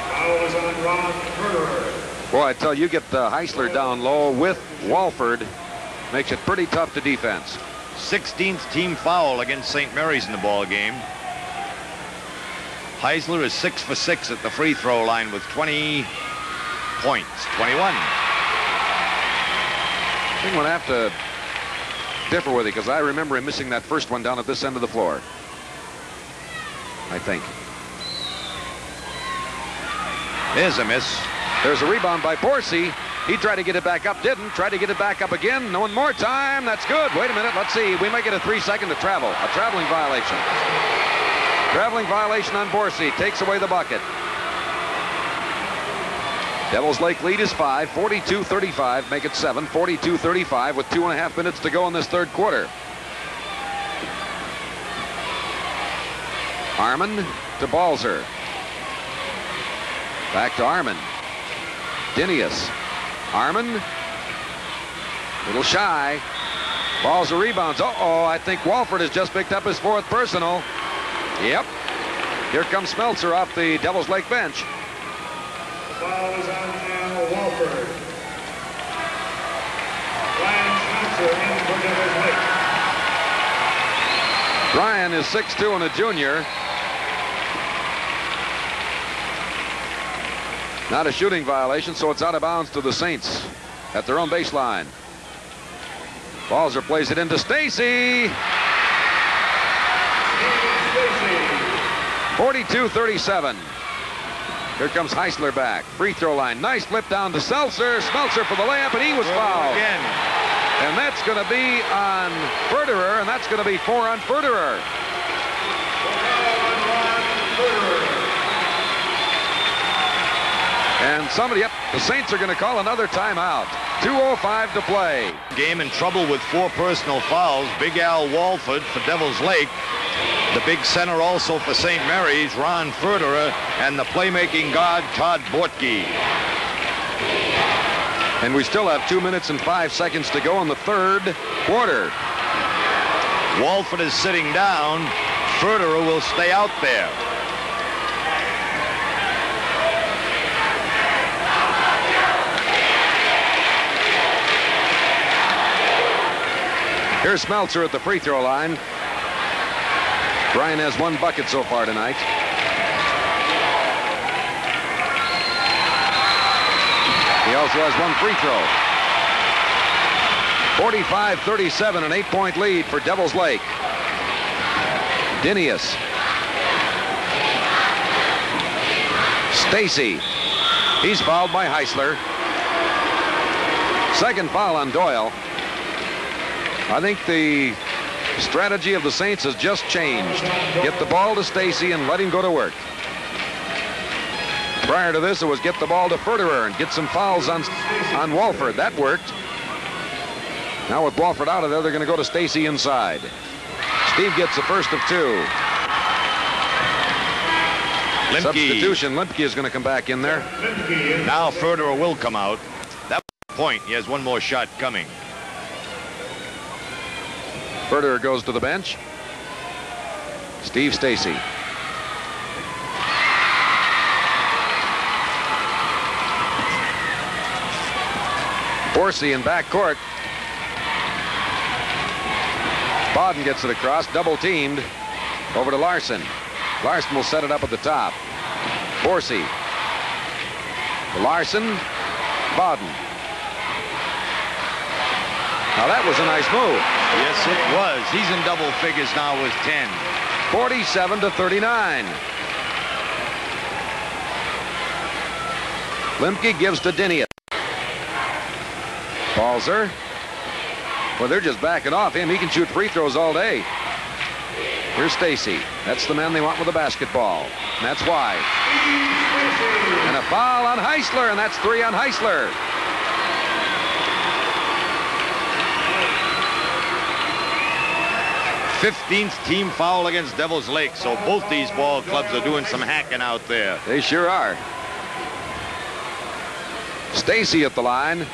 Foul is on Ron Ferderer. Boy, I tell you, get Heisler down low with Walford. Makes it pretty tough to defense. 16th team foul against St. Mary's in the ball game. Heisler is 6 for 6 at the free throw line with 20 points. 21. I think I'm going to have to differ with you because I remember him missing that first one down at this end of the floor. I think. There's a miss. There's a rebound by Borsey. He tried to get it back up, didn't. Tried to get it back up again. One more time. That's good. Wait a minute. Let's see. We might get a 3-second to travel. A traveling violation. Traveling violation on Borsey. Takes away the bucket. Devils Lake lead is 5. 42-35. Make it 7. 42-35 with 2.5 minutes to go in this third quarter. Arman to Balzer. Back to Arman. Dinius. Arman. Little shy. Balzer rebounds. Uh-oh, I think Walford has just picked up his 4th personal. Yep. Here comes Smeltzer off the Devils Lake bench. The foul is on Al Walford. Smeltzer in for Devils Lake. Ryan is 6'2" and a junior. Not a shooting violation, so it's out of bounds to the Saints at their own baseline. Balzer plays it into Stacy. 42-37. Here comes Heisler back. Free throw line. Nice flip down to Seltzer. Smeltzer for the layup, and he was fouled. Again. And that's going to be on Ferderer, and that's going to be 4 on Ferderer. And somebody, yep, the Saints are going to call another timeout. 2:05 to play. Game in trouble with 4 personal fouls. Big Al Walford for Devils Lake. The big center also for St. Mary's, Ron Ferderer, and the playmaking guard, Todd Bortke. And we still have 2 minutes and 5 seconds to go in the third quarter. Walford is sitting down. Ferderer will stay out there. Here's Smeltzer at the free throw line. Brian has 1 bucket so far tonight. He also has 1 free throw. 45-37, an 8-point lead for Devils Lake. Dinius. Stacy. He's fouled by Heisler. Second foul on Doyle. I think the strategy of the Saints has just changed. Get the ball to Stacy and let him go to work. Prior to this, it was get the ball to Ferderer and get some fouls on Walford. That worked. Now with Walford out of there, they're going to go to Stacy inside. Steve gets the first of 2. Lemke. Substitution. Lemke is going to come back in there. Now Ferderer will come out. That point. He has 1 more shot coming. Ferderer goes to the bench. Steve Stacy. Borsey in back court. Bodden gets it across, double teamed over to Larson. Larson will set it up at the top. Borsey. Larson. Bodden. Now that was a nice move. Yes, it was. He's in double figures now with 10. 47-39. Lemke gives to Dinius. Balzer. Well, they're just backing off him. He can shoot free throws all day. Here's Stacy. That's the man they want with the basketball. And that's why. And a foul on Heisler, and that's 3 on Heisler. '15th team foul against Devils Lake, so both these ball clubs are doing some hacking out there. They sure are. Stacy at the line.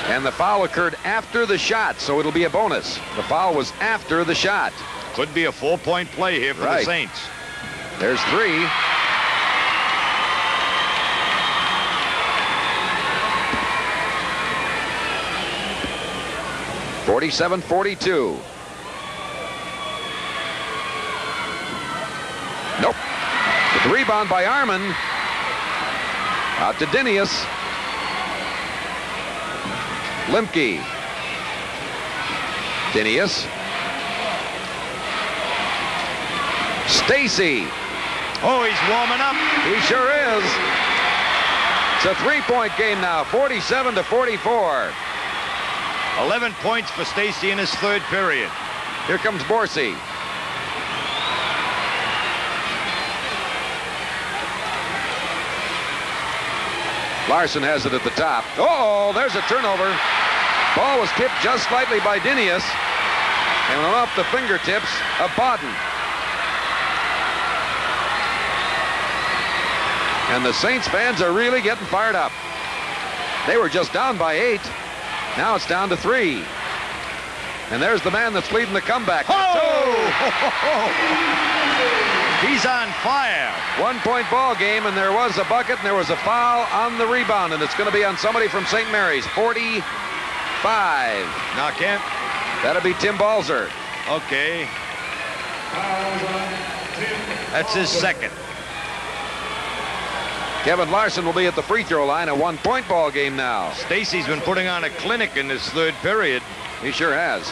And the foul occurred after the shot, so it'll be a bonus. The foul was after the shot. Could be a 4-point play here for the Saints. There's 3. (47-42). Nope. With the rebound by Arman. Out to Dinius. Lemke. Dinius. Stacy. Oh, he's warming up. He sure is. It's a 3-point game now, 47-44. 11 points for Stacy in his 3rd period. Here comes Borsey. Larson has it at the top. Oh, there's a turnover. Ball was tipped just slightly by Dinius and went off the fingertips of Bodden. And the Saints fans are really getting fired up. They were just down by 8. Now it's down to 3. And there's the man that's leading the comeback. He's on fire. 1-point ball game, and there was a bucket, and there was a foul on the rebound, and it's going to be on somebody from St. Mary's. 5. Knock in. That'll be Tim Balzer. Okay. That's his second. Kevin Larson will be at the free throw line. A 1-point ball game now. Stacy's been putting on a clinic in this third period. He sure has.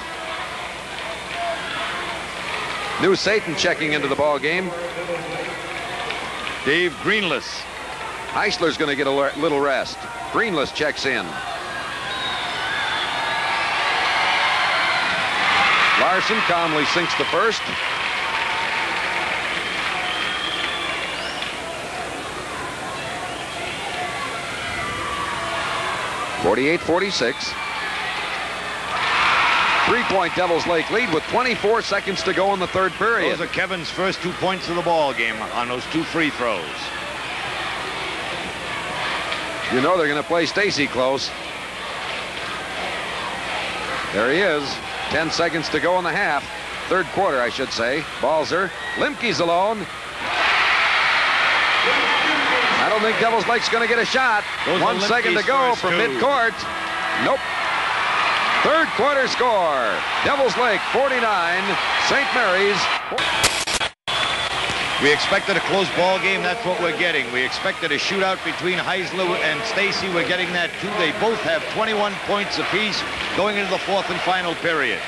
New Satan checking into the ball game. Dave Greenless. Heisler's going to get a little rest. Greenless checks in. Larson calmly sinks the first. (48-46). 3-point Devils Lake lead with 24 seconds to go in the third period. Those are Kevin's first 2 points of the ball game on those 2 free throws. You know they're going to play Stacy close. There he is. 10 seconds to go in the half. Third quarter, I should say. Balzer. Lemke's alone. I don't think Devils Lake's going to get a shot. 1 second to go from midcourt. Nope. Third quarter score. Devils Lake 49, St. Mary's. We expected a close ball game. That's what we're getting. We expected a shootout between Heisler and Stacy. We're getting that too. They both have 21 points apiece going into the fourth and final period.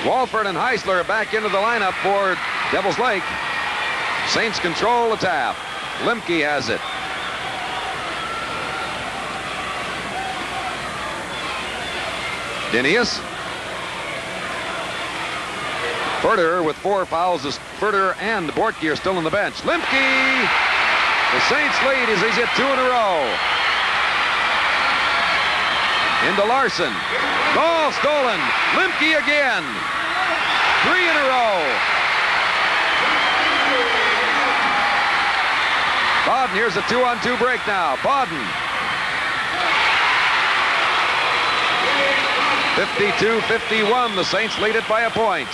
Walford and Heisler are back into the lineup for Devils Lake. Saints control the tap. Lemke has it. Dinius. Furter with 4 fouls. Furter and Bortke are still on the bench. Lemke. The Saints lead as he's hit 2 in a row. Into Larson. Ball stolen. Lemke again. 3 in a row. Bodden, here's a 2-on-2 break now. Bodden. 52-51. The Saints lead it by a point.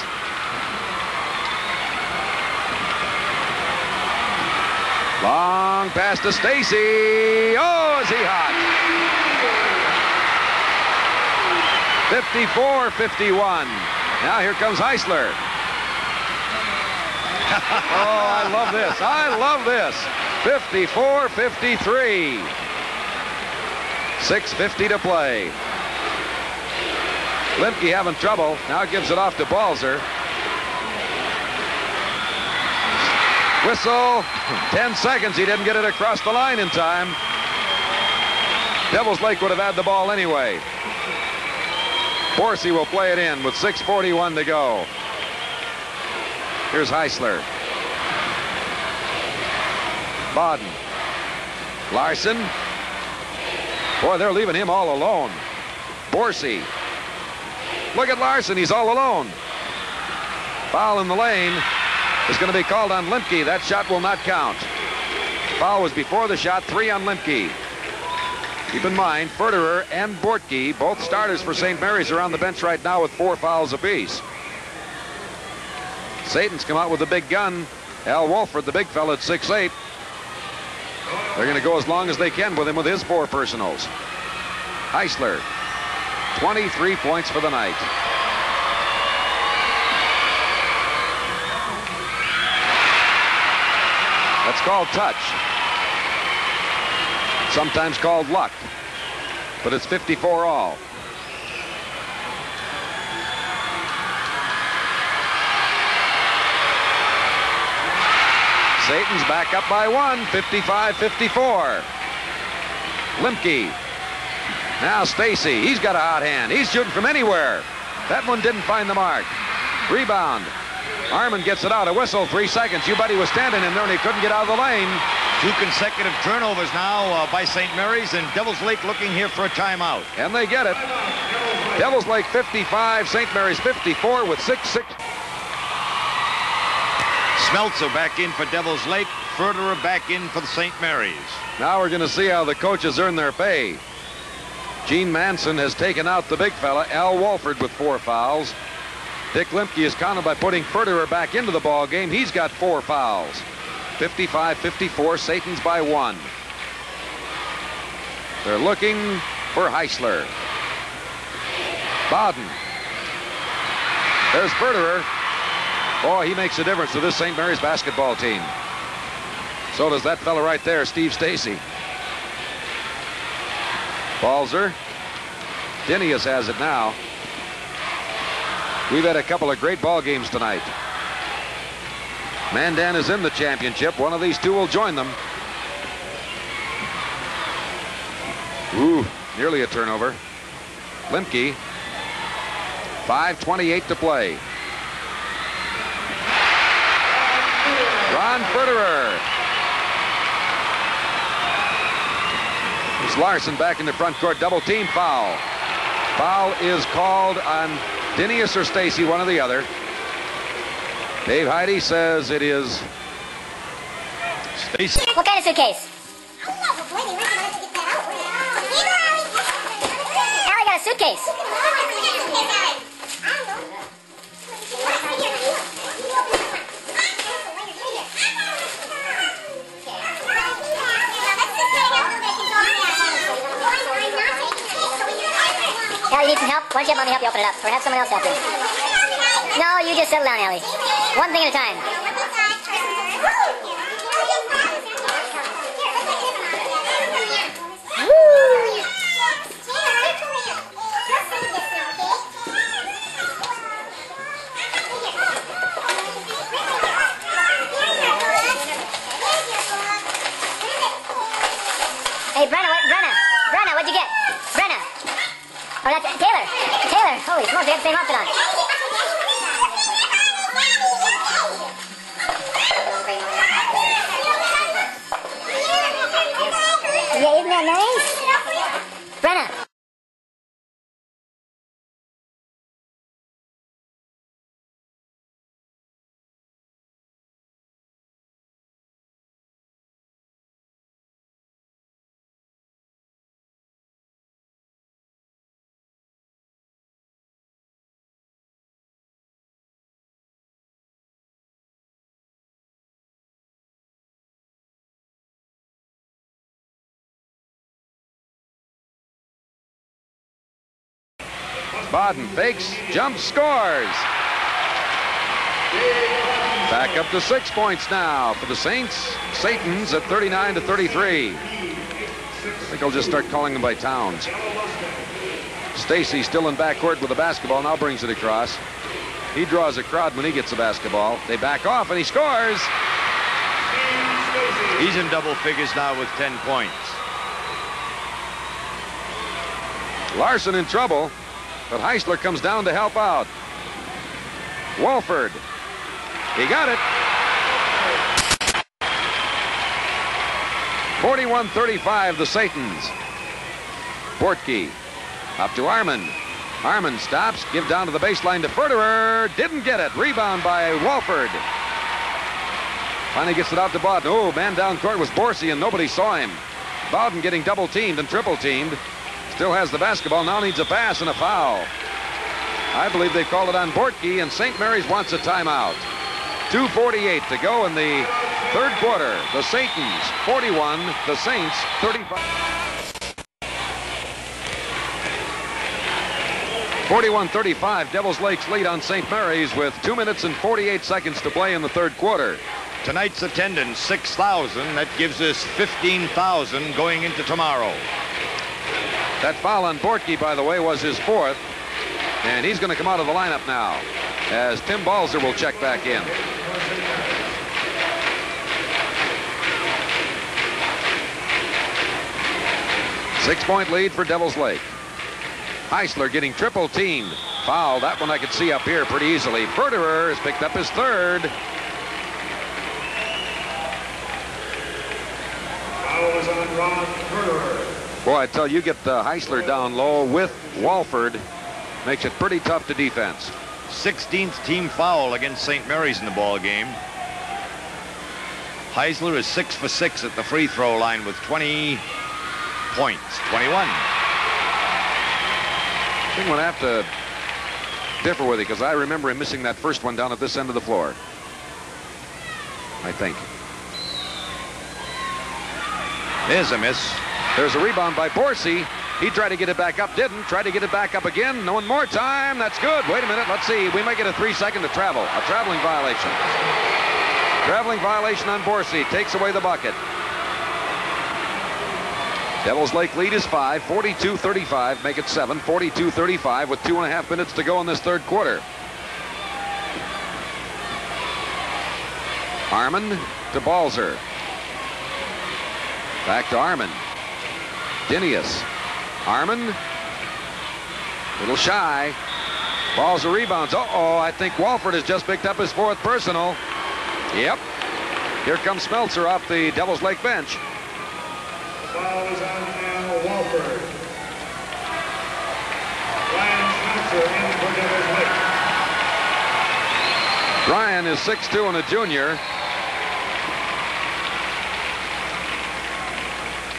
Long pass to Stacy. Oh, is he hot? 54-51. Now here comes Heisler. Oh, I love this. I love this. 54-53. 6:50 to play. Lemke having trouble. Now gives it off to Balzer. Whistle. 10 seconds. He didn't get it across the line in time. Devils Lake would have had the ball anyway. Borsey will play it in with 6:41 to go. Here's Heisler. Bodden. Larson. Boy, they're leaving him all alone. Borsey. Look at Larson. He's all alone. Foul in the lane is going to be called on Lemke. That shot will not count. Foul was before the shot. 3 on Lemke. Keep in mind, Furterer and Bortke, both starters for St. Mary's, are on the bench right now with 4 fouls apiece. Satan's come out with a big gun. Al Wolford, the big fella at 6'8". They're going to go as long as they can with him with his 4 personals. Heisler, 23 points for the night. That's called touch. Sometimes called luck. But it's 54 all. Satan's back up by 1, 55-54. Lemke. Now Stacy, he's got a hot hand. He's shooting from anywhere. That one didn't find the mark. Rebound. Arman gets it out. A whistle, 3 seconds. You bet he was standing in there and he couldn't get out of the lane. 2 consecutive turnovers now by St. Mary's, and Devils Lake looking here for a timeout. And they get it. Devils Lake 55, St. Mary's 54 with 6-6. Smeltzer back in for Devils Lake. Furterer back in for the St. Mary's. Now we're going to see how the coaches earn their pay. Gene Manson has taken out the big fella, Al Wolford, with 4 fouls. Dick Lemke is counted by putting Furterer back into the ball game. He's got 4 fouls. 55-54, Satan's by 1. They're looking for Heisler. Bowden. There's Verderer. Oh, he makes a difference to this St. Mary's basketball team. So does that fella right there, Steve Stacy. Balzer. Dinius has it now. We've had a couple of great ball games tonight. Mandan is in the championship. One of these two will join them. Ooh, nearly a turnover. Lemke. 5:28 to play. Ron Verderer. There's Larson back in the front court. Double team foul. Foul is called on Dinius or Stacy, one or the other. Dave Heide says it is Stacy. What kind of suitcase? Allie got a suitcase. Allie, you need some help? Why don't you have Mommy help you open it up? Or have someone else help you? No, you just settle down, Allie. One thing at a time. Hey, Brenna, what'd you get? Brenna. Oh, that's Taylor. Holy smokes, they have the same outfit on. Yeah, isn't that nice? Brenna. Bowden fakes, jumps, scores. Back up to 6 points now for the Saints. Satans at 39-33. I think I'll just start calling them by towns. Stacy still in backcourt with the basketball, now brings it across. He draws a crowd when he gets the basketball. They back off and he scores. He's in double figures now with 10 points. Larson in trouble, but Heisler comes down to help out. Walford. He got it. 41-35, the Satans. Bortke up to Arman. Arman stops, give down to the baseline to Verderer. Didn't get it. Rebound by Walford. Finally gets it out to Bowden. Oh, man down court was Borsey and nobody saw him. Bowden getting double teamed and triple teamed. Still has the basketball, now needs a pass and a foul. I believe they called it on Bortke, and St. Mary's wants a timeout. 2:48 to go in the third quarter. The Satans 41, the Saints 35. 41-35, Devils Lakes lead on St. Mary's with 2 minutes and 48 seconds to play in the third quarter. Tonight's attendance, 6,000. That gives us 15,000 going into tomorrow. That foul on Bortke, by the way, was his fourth. And he's going to come out of the lineup now as Tim Balzer will check back in. Six-point lead for Devils Lake. Heisler getting triple teamed. Foul, that one I could see up here pretty easily. Verderer has picked up his third. Foul is on Ron Verderer. Boy, I tell you, get Heisler down low with Walford. Makes it pretty tough to defense. 16th team foul against St. Mary's in the ball game. Heisler is 6 for 6 at the free throw line with 20 points. 21. I think I'm going to have to differ with you because I remember him missing that first one down at this end of the floor. I think. There's a miss. There's a rebound by Borsey. He tried to get it back up, didn't. Tried to get it back up again. One more time. That's good. Wait a minute. Let's see. We might get a 3-second to travel. A traveling violation. Traveling violation on Borsey. Takes away the bucket. Devils Lake lead is 5. 42-35. Make it 7. 42-35 with 2.5 minutes to go in this third quarter. Harmon to Balzer. Back to Harmon. Dinius. Harmon. Little shy. Balzer rebounds. Uh-oh, I think Walford has just picked up his 4th personal. Yep. Here comes Smeltzer off the Devils Lake bench. Foul is on Al Walford. Ryan Smeltzer in for Devils Lake. Ryan is 6'2" and a junior.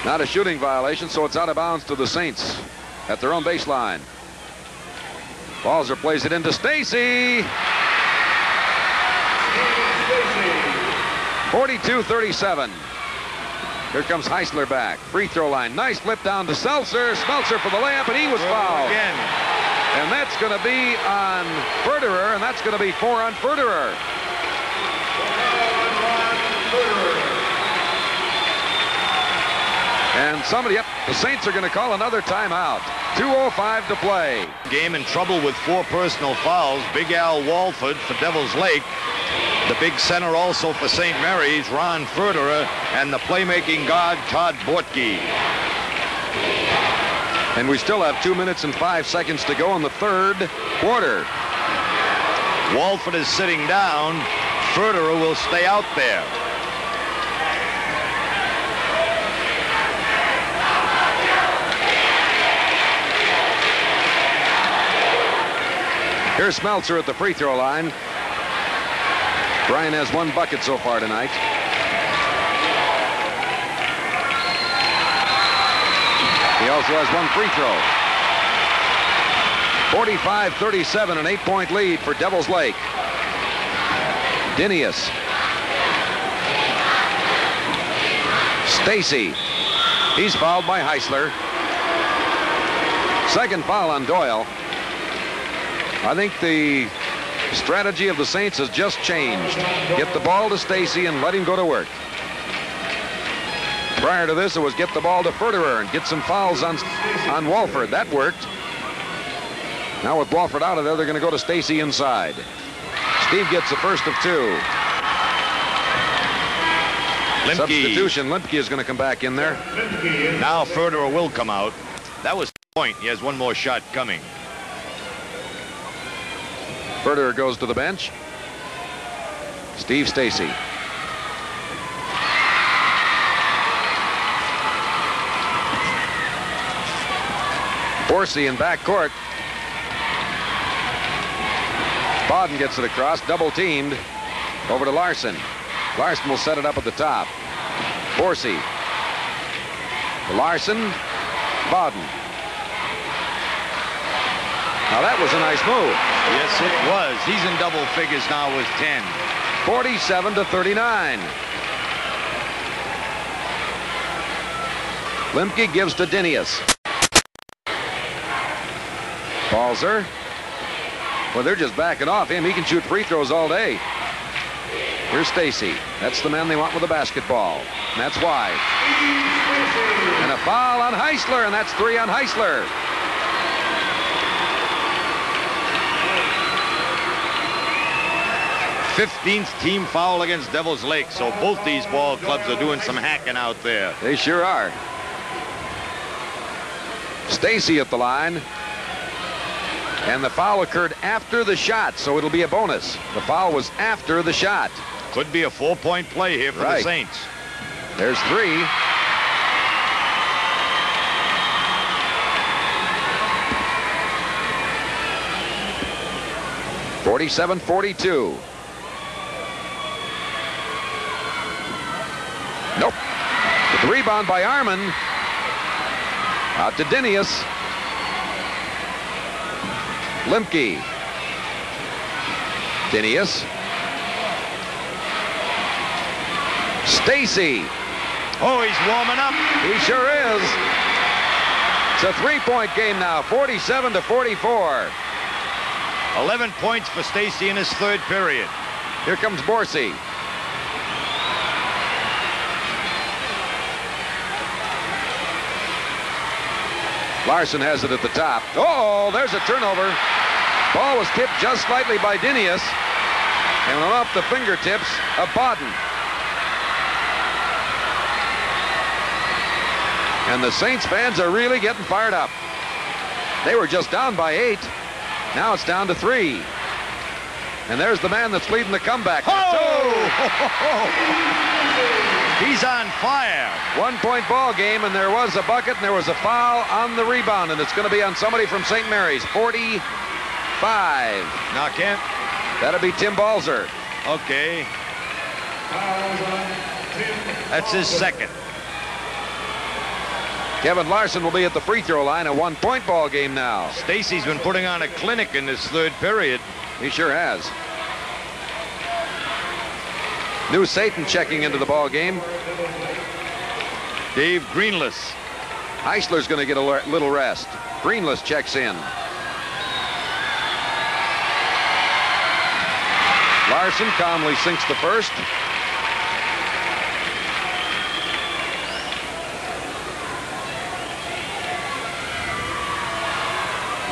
Not a shooting violation, so it's out of bounds to the Saints at their own baseline. Balzer plays it into Stacy. 42-37. Here comes Heisler back. Free throw line. Nice flip down to Seltzer. Smeltzer for the layup, and he was fouled. Again. And that's going to be on Ferderer, and that's going to be 4 on Ferderer. And somebody, yep, the Saints are going to call another timeout. 2:05 to play. Game in trouble with 4 personal fouls. Big Al Walford for Devils Lake. The big center also for St. Mary's, Ron Ferderer, and the playmaking guard, Todd Bortke. And we still have 2 minutes and 5 seconds to go in the third quarter. Walford is sitting down. Ferderer will stay out there. Here's Smeltzer at the free throw line. Brian has 1 bucket so far tonight. He also has 1 free throw. 45-37, an 8-point lead for Devils Lake. Dinius. Stacy. He's fouled by Heisler. Second foul on Doyle. I think the strategy of the Saints has just changed. Get the ball to Stacy and let him go to work. Prior to this, it was get the ball to Ferderer and get some fouls on Walford. That worked. Now with Walford out of there, they're going to go to Stacy inside. Steve gets the first of 2. Limke. Substitution. Limke is going to come back in there. Now Ferderer will come out. That was the point. He has 1 more shot coming. Ferderer goes to the bench. Steve Stacy. Borsey in back court. Bodden gets it across, double teamed. Over to Larson. Larson will set it up at the top. Borsey. Larson. Bodden. Now that was a nice move. Yes, it was. He's in double figures now with 10. 47-39. Limke gives to Dinius. Balzer. Well, they're just backing off him. He can shoot free throws all day. Here's Stacy. That's the man they want with the basketball. And that's why. And a foul on Heisler, and that's 3 on Heisler. '15th team foul against Devils Lake, so both these ball clubs are doing some hacking out there. They sure are. Stacy at the line. And the foul occurred after the shot, so it'll be a bonus. The foul was after the shot. Could be a 4-point play here for the Saints. There's 3. (47-42). Nope. The rebound by Arman. Out to Dinius. Limke. Dinius. Stacy. Oh, he's warming up. He sure is. It's a 3-point game now, 47-44. 11 points for Stacy in his third period. Here comes Borsey. Larson has it at the top. Oh, there's a turnover. Ball was tipped just slightly by Dinius and went off the fingertips of Bodden. And the Saints fans are really getting fired up. They were just down by 8. Now it's down to 3. And there's the man that's leading the comeback. He's on fire. 1-point ball game, and there was a bucket, and there was a foul on the rebound, and it's going to be on somebody from St. Mary's. 45. Now, Kent. That'll be Tim Balzer. Okay. That's his second. Kevin Larson will be at the free throw line. A 1-point ball game now. Stacy's been putting on a clinic in this third period. He sure has. New Satan checking into the ball game. Dave Greenless. Heisler's going to get a little rest. Greenless checks in. Larson calmly sinks the first.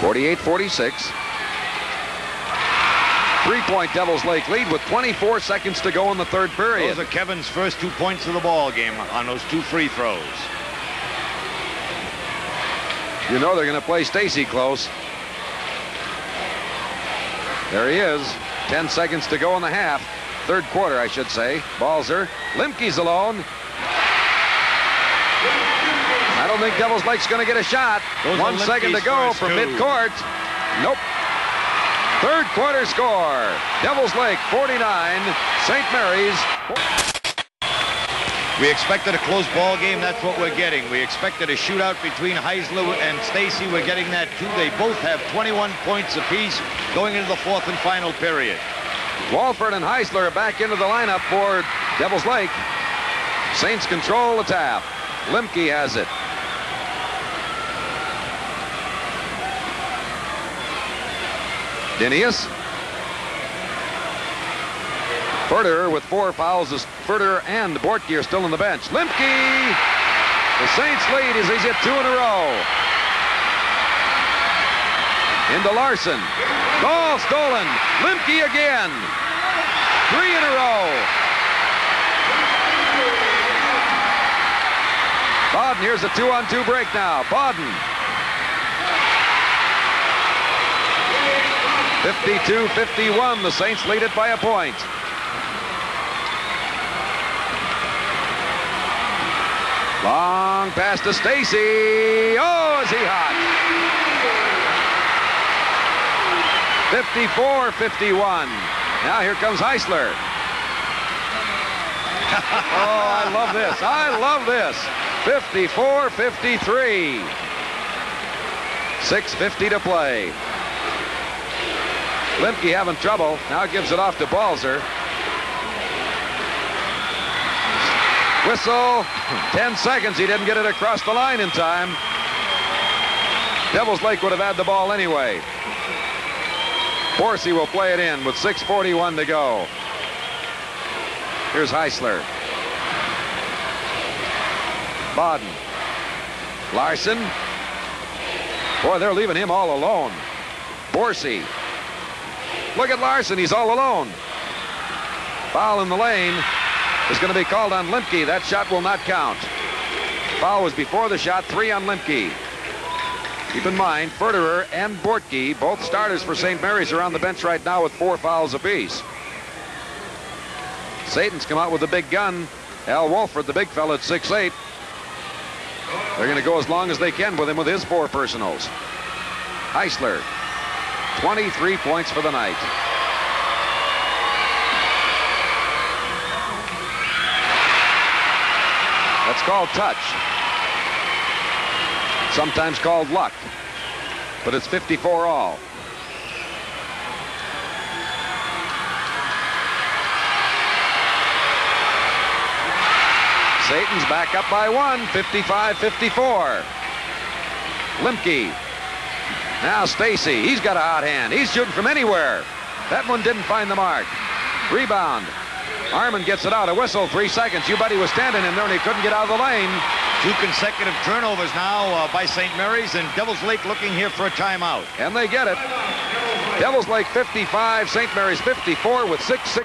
(48-46). 3-point Devils Lake lead with 24 seconds to go in the third period. Those are Kevin's first 2 points of the ball game on those 2 free throws. You know they're going to play Stacy close. There he is. 10 seconds to go in the half. Third quarter, I should say. Balzer. Lemke's alone. I don't think Devils Lake's going to get a shot. 1 second to go from midcourt. Nope. Third quarter score. Devils Lake 49, St. Mary's. We expected a close ball game. That's what we're getting. We expected a shootout between Heisler and Stacy. We're getting that too. They both have 21 points apiece going into the fourth and final period. Walford and Heisler are back into the lineup for Devils Lake. Saints control the tap. Lemke has it. Dinius. Furter with 4 fouls as Furter and Bortke are still on the bench. Lemke. The Saints lead as he's hit 2 in a row. Into Larson. Ball stolen. Lemke again. 3 in a row. Bodden, here's a 2-on-2 break now. Bodden. 52-51. The Saints lead it by a point. Long pass to Stacy. Oh, is he hot? 54-51. Now here comes Heisler. Oh, I love this. I love this. 54-53. 6:50 to play. Lemke having trouble. Now gives it off to Balzer. Whistle. 10 seconds. He didn't get it across the line in time. Devils Lake would have had the ball anyway. Borsey will play it in with 6:41 to go. Here's Heisler. Bodden. Larson. Boy, they're leaving him all alone. Borsey. Look at Larson. He's all alone. Foul in the lane is going to be called on Lemke. That shot will not count. Foul was before the shot. 3 on Lemke. Keep in mind, Furterer and Bortke, both starters for St. Mary's, are on the bench right now with 4 fouls apiece. Satan's come out with a big gun. Al Wolford, the big fella at 6'8". They're going to go as long as they can with him with his 4 personals. Heisler, 23 points for the night. That's called touch. Sometimes called luck. But it's 54 all. Satan's back up by 1, 55-54. Lemke. Now Stacy. He's got a hot hand. He's shooting from anywhere. That one didn't find the mark. Rebound. Harmon gets it out. A whistle. 3 seconds. You bet he was standing in there and he couldn't get out of the lane. 2 consecutive turnovers now by St. Mary's, and Devils Lake looking here for a timeout. And they get it. Devils Lake 55, St. Mary's 54 with 6-6.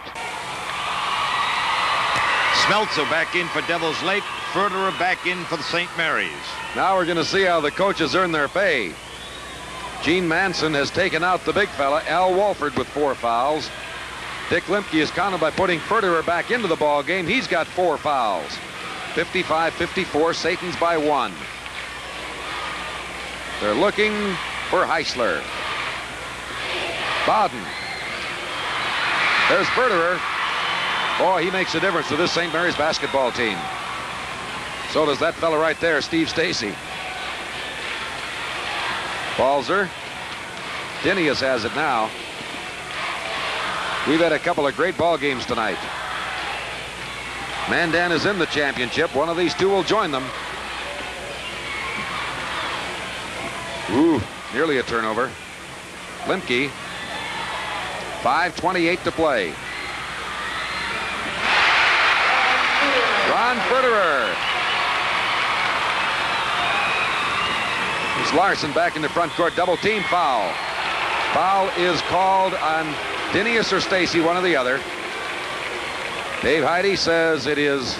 Smeltzer back in for Devils Lake. Furterer back in for the St. Mary's. Now we're going to see how the coaches earn their pay. Gene Manson has taken out the big fella, Al Walford, with 4 fouls. Dick Lemke is counted by putting Furterer back into the ball game. He's got 4 fouls. 55-54, Satan's by 1. They're looking for Heisler. Bowden. There's Furterer. Boy, he makes a difference to this St. Mary's basketball team. So does that fella right there, Steve Stacy. Balzer. Dinius has it now. We've had a couple of great ball games tonight. Mandan is in the championship. One of these two will join them. Ooh, nearly a turnover. Lemke. 5:28 to play. Ron Furterer. It's Larson back in the front court. Double team foul. Foul is called on Dinius or Stacy, one or the other. Dave Heide says it is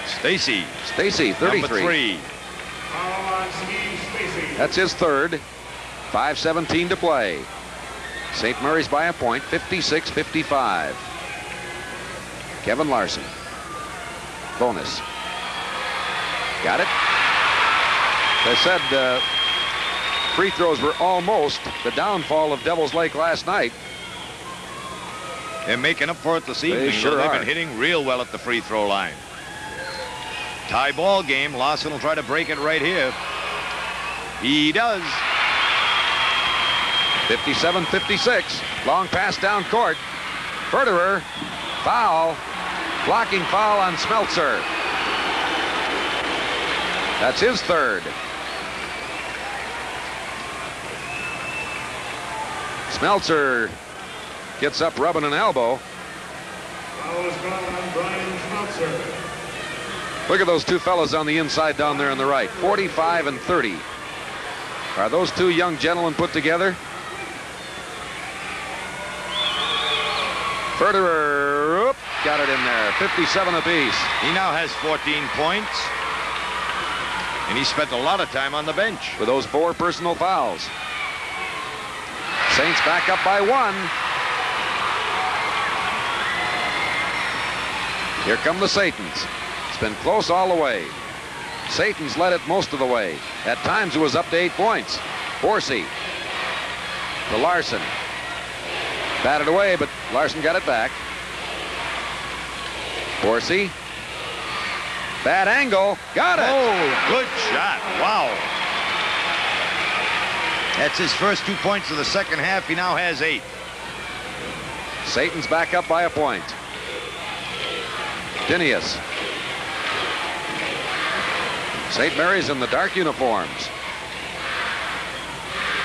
Stacy. Stacy, 33. Number 3. Foul on Steve Stacy. That's his third. 5:17 to play. St. Mary's by a point, 56-55. Kevin Larson. Bonus. Got it. As I said, free throws were almost the downfall of Devils Lake last night. They're making up for it this evening. They sure They've are. been hitting real well at the free throw line. Tie ball game. Larson will try to break it right here. He does. 57-56. Long pass down court. Furterer. Foul. Blocking foul on Smeltzer. That's his third. Smeltzer gets up rubbing an elbow. Foul is called on Brian Smeltzer. Look at those two fellas on the inside down there on the right. 45 and 30. Are those two young gentlemen put together? Furterer, oop, got it in there. 57 apiece. He now has 14 points. And he spent a lot of time on the bench. With those 4 personal fouls. Saints back up by 1. Here come the Satans. It's been close all the way. Satans led it most of the way. At times it was up to 8 points. Forsey to Larson. Batted away, but Larson got it back. Forsey. Bad angle. Got it. Oh, good shot. Wow. That's his first 2 points of the second half. He now has 8. Satan's back up by a point. Dinius. St. Mary's in the dark uniforms.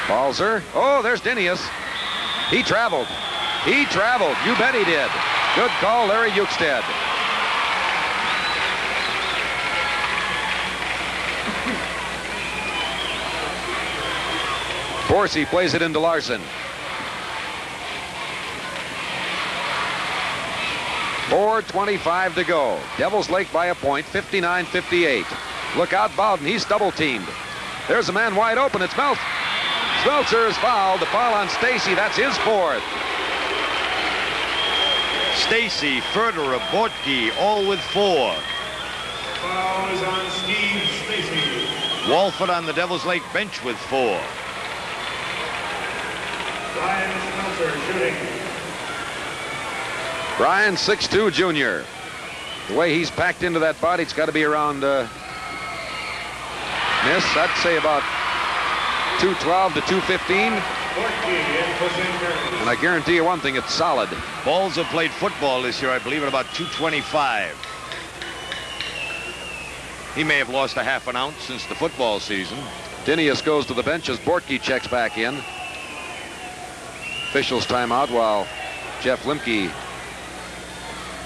Balzer. Oh, there's Dinius. He traveled. He traveled. You bet he did. Good call, Larry Ukestead. Forsey plays it into Larson. 4:25 to go. Devils Lake by a point, 59-58. Look out, Bowden. He's double teamed. There's a man wide open. It's Smeltzer is fouled. The foul on Stacy. That's his 4th. Stacy, Furterer, Bortke, all with 4. Foul is on Steve Stacy. Walford on the Devils Lake bench with 4. Brian Smeltzer shooting. Brian, 6'2", junior. The way he's packed into that body, it's got to be around, I'd say about 212 to 215. And I guarantee you one thing, it's solid. Balls have played football this year, I believe, at about 225. He may have lost a half an ounce since the football season. Dinius goes to the bench as Borky checks back in. Officials timeout while Jeff Lemke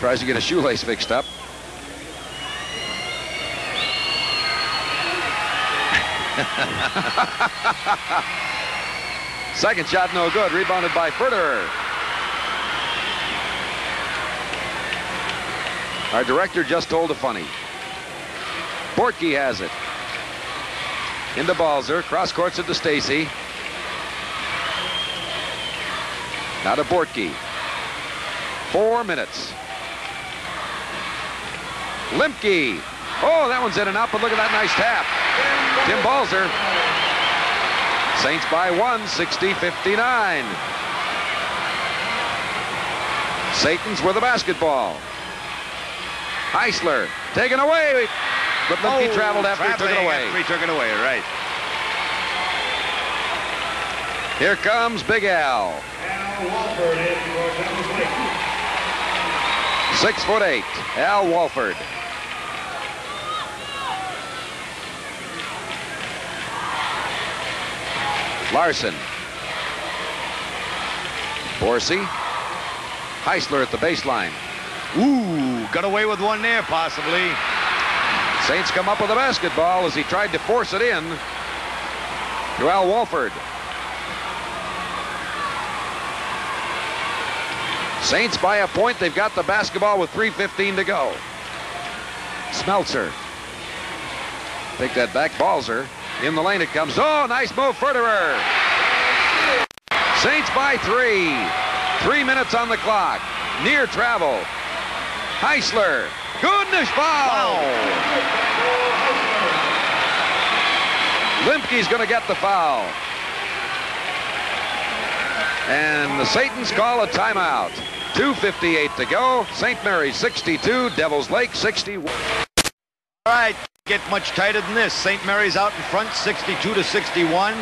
tries to get a shoelace fixed up. Second shot no good, rebounded by Ferderer. Our director just told a funny. Borky has it. Into Balzer, cross courts it to Stacy. Now to Borky. 4 minutes. Lemke. Oh, that one's in and out, but look at that nice tap. Tim Balzer. Saints by 1, 60-59. Satan's with the basketball. Heisler taken away, but Lemke traveled after he took it away. After he took it away, right. Here comes Big Al. Al Walford in for Devils Lake. 6'8", Al Walford. Larson. Borsey. Heisler at the baseline. Ooh, got away with one there, possibly. Saints come up with a basketball as he tried to force it in to Al Walford. Saints by a point. They've got the basketball with 3:15 to go. Smeltzer. Take that back. Balzer. In the lane it comes. Oh, nice move, Ferderer. Saints by 3. 3 minutes on the clock. Near travel. Heisler. Goodness, foul. Lemke's going to get the foul. And the Satans call a timeout. 2:58 to go. St. Mary's 62, Devils Lake 61. All right, get much tighter than this. St. Mary's out in front, 62-61.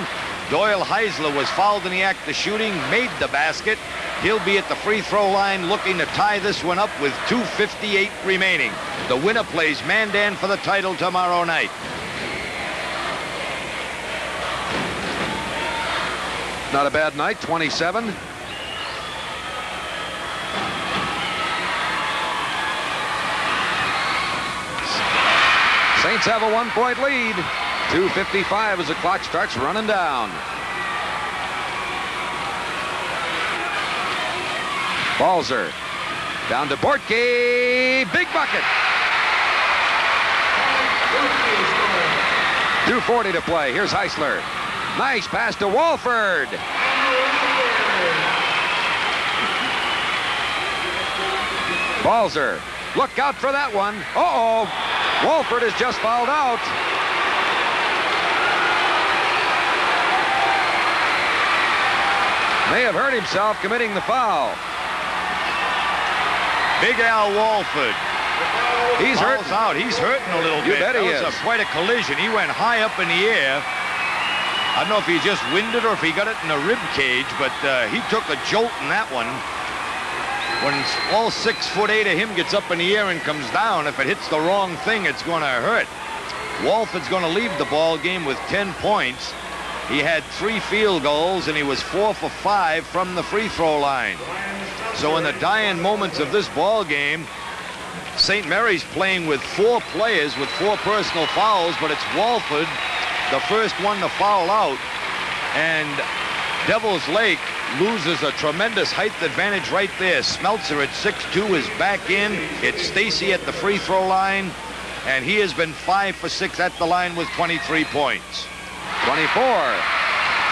Doyle Heisler was fouled in the act of shooting, made the basket. He'll be at the free throw line looking to tie this one up with 2:58 remaining. The winner plays Mandan for the title tomorrow night. Not a bad night, 27. Saints have a 1-point lead. 2:55 as the clock starts running down. Balzer down to Borky. Big bucket. 2:40 to play. Here's Heisler. Nice pass to Walford. Balzer. Look out for that one. Uh-oh. Walford is just fouled out. May have hurt himself committing the foul. Big Al Walford. He's hurt. Out. He's hurting a little bit. You bet he is. That was quite a collision. He went high up in the air. I don't know if he just winded or if he got it in the rib cage, but he took a jolt in that one. When all 6'8" of him gets up in the air and comes down, if it hits the wrong thing, it's going to hurt. Walford's going to leave the ball game with 10 points. He had 3 field goals, and he was 4 for 5 from the free throw line. So in the dying moments of this ball game, St. Mary's playing with 4 players with 4 personal fouls, but it's Walford, the first one to foul out. And Devils Lake loses a tremendous height advantage right there. Smeltzer at 6'2" is back in. It's Stacy at the free throw line, and he has been 5 for 6 at the line with 23 points. 24.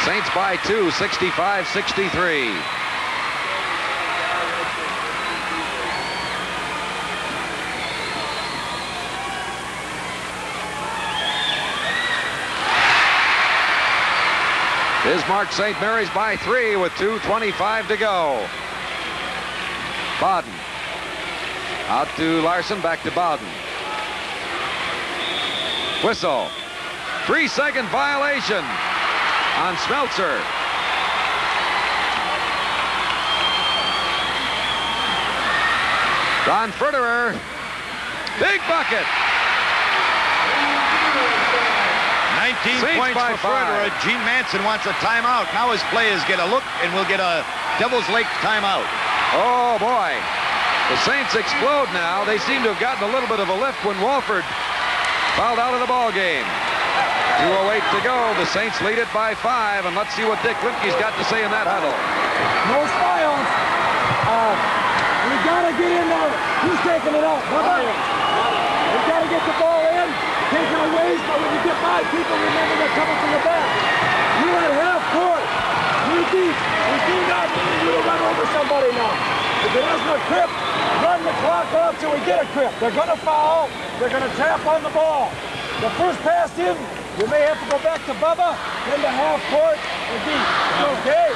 Saints by 2, 65-63. Bismarck St. Mary's by 3 with 2:25 to go. Bowden. Out to Larson, back to Bowden. Whistle. 3-second violation on Smeltzer. Ron Ferderer. Big bucket. 19 Saints points by for Furterer. 5. Gene Manson wants a timeout. Now his players get a look, and we'll get a Devils Lake timeout. Oh, boy. The Saints explode now. They seem to have gotten a little bit of a lift when Walford fouled out of the ball game. 2:08 to go. The Saints lead it by 5, and let's see what Dick Limke's got to say in that huddle. No styles. We got to get in there. He's taking it out. We got to get the ball in, take it away, but when you get by people, remember they're coming from the back. You're at half court. You're deep. We do not need you to run over somebody now. If it isn't a grip, run the clock off till we get a grip. They're going to foul. They're going to tap on the ball. The first pass in, you may have to go back to Bubba, then to half court, and deep. Okay?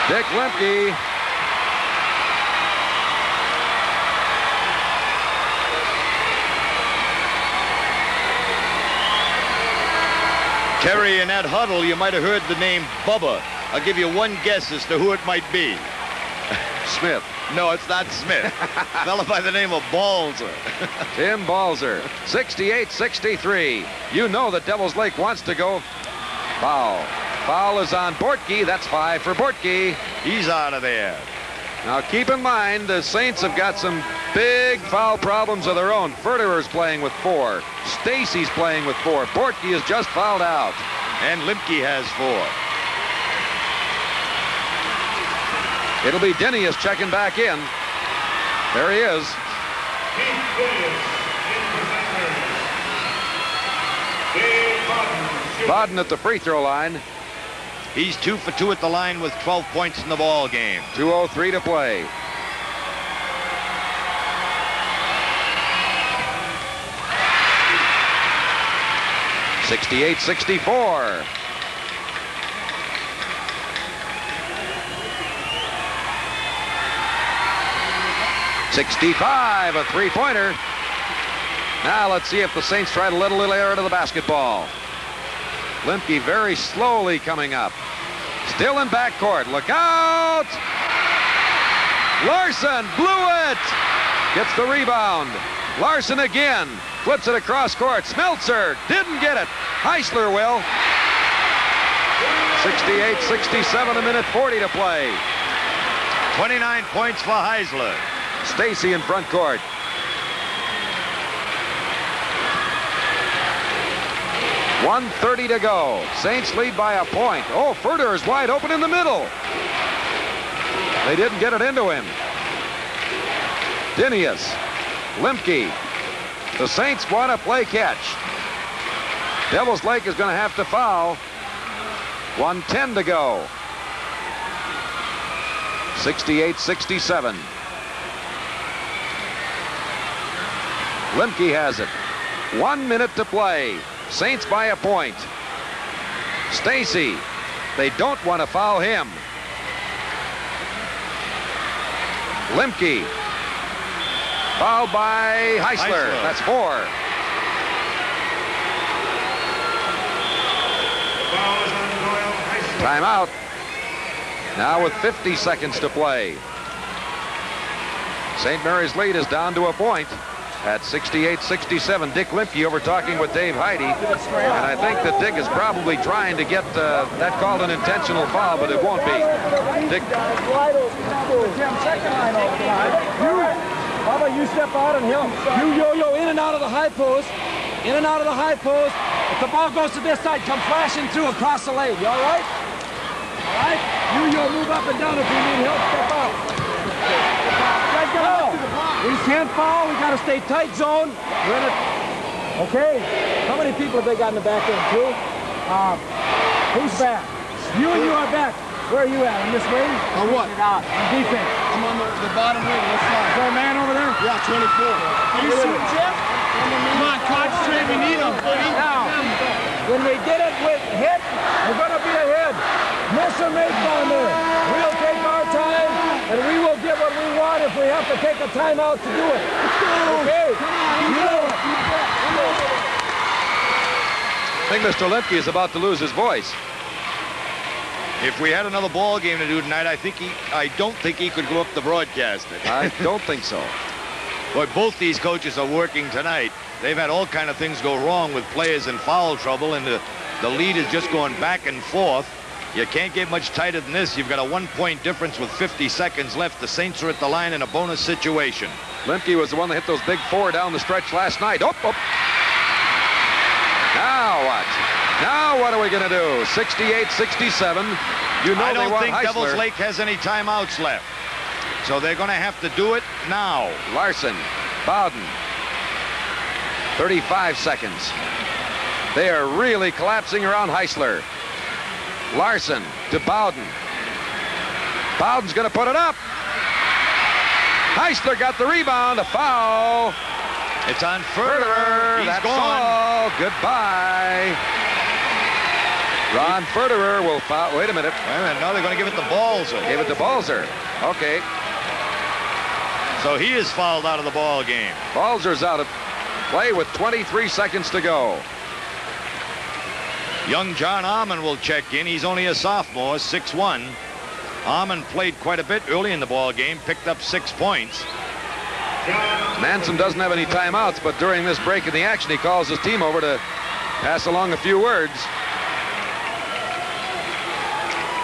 Dick Lemke. Terry, in that huddle, you might have heard the name Bubba. I'll give you one guess as to who it might be. Smith. No, it's not Smith. A fella by the name of Balzer. Tim Balzer. 68-63. You know that Devils Lake wants to go. Foul. Foul is on Bortke. That's 5 for Bortke. He's out of there. Now keep in mind the Saints have got some big foul problems of their own. Furterer's playing with 4. Stacy's playing with 4. Bortke is just fouled out. And Limke has 4. It'll be Dinius checking back in. There he is. Bodden at the free throw line. He's 2 for 2 at the line with 12 points in the ball game. 2:03 to play. (68-64). (65), a three-pointer. Now let's see if the Saints try to let a little air into the basketball. Limke very slowly coming up. Still in backcourt. Look out! Larson blew it! Gets the rebound. Larson again. Flips it across court. Smeltzer didn't get it. Heisler will. 68-67, a minute 40 to play. 29 points for Heisler. Stacy in front court. .130 to go. Saints lead by a point. Oh, Furter is wide open in the middle. They didn't get it into him. Dinius. Limke. The Saints want to play catch. Devils Lake is going to have to foul. 1:10 to go. 68-67. Limke has it. 1 minute to play. Saints by a point. Stacy. They don't want to foul him. Limke. Fouled by Heisler. That's 4. Timeout. Now with 50 seconds to play. St. Mary's lead is down to a point at 68-67. Dick Limke over talking with Dave Heide. And I think that Dick is probably trying to get that called an intentional foul, but it won't be. Dick. How about you step out and he'll you yo-yo in and out of the high post. In and out of the high post. If the ball goes to this side, come flashing through across the lane. You all right? All right? You move up and down if you need help. Step out. We can't foul. We got to stay tight zone. We're in it. Okay. How many people have they got in the back end? 2? Who's back? You and you are back. Where are you at? On this wing? On what? On defense. I'm on the bottom wing. Let's Is there a man over there? Yeah, 24. You see him, Jeff? Come on, concentrate. We need him. Now, when we get it with hit, we're going to be ahead. Miss or make down there. We'll take our time, and we will get what we want if we have to take a timeout to do it. Okay? I think Mr. Limke is about to lose his voice. If we had another ball game to do tonight, I don't think he could go up the broadcaster. I don't think so. Boy, both these coaches are working tonight. They've had all kind of things go wrong with players in foul trouble, and the lead is just going back and forth. You can't get much tighter than this. You've got a 1-point difference with 50 seconds left. The Saints are at the line in a bonus situation. Lemke was the one that hit those big 4 down the stretch last night. Oh. Now what? Now what are we going to do? 68-67. You know I don't think Heisler. Devils Lake has any timeouts left. So they're going to have to do it now. Larson, Bowden. 35 seconds. They are really collapsing around Heisler. Larson to Bowden. Bowden's going to put it up. Heisler got the rebound. A foul. It's on Furterer. He's That's gone. all. Goodbye. Ron Furterer will foul. Wait a minute. Wait a minute. No, they're going to give it to Balzer. Gave it to Balzer. Okay. So he is fouled out of the ball game. Balzer's out of play with 23 seconds to go. Young John Ahman will check in. He's only a sophomore, 6'1". Ahman played quite a bit early in the ball game, picked up 6 points. Manson doesn't have any timeouts, but during this break in the action, he calls his team over to pass along a few words.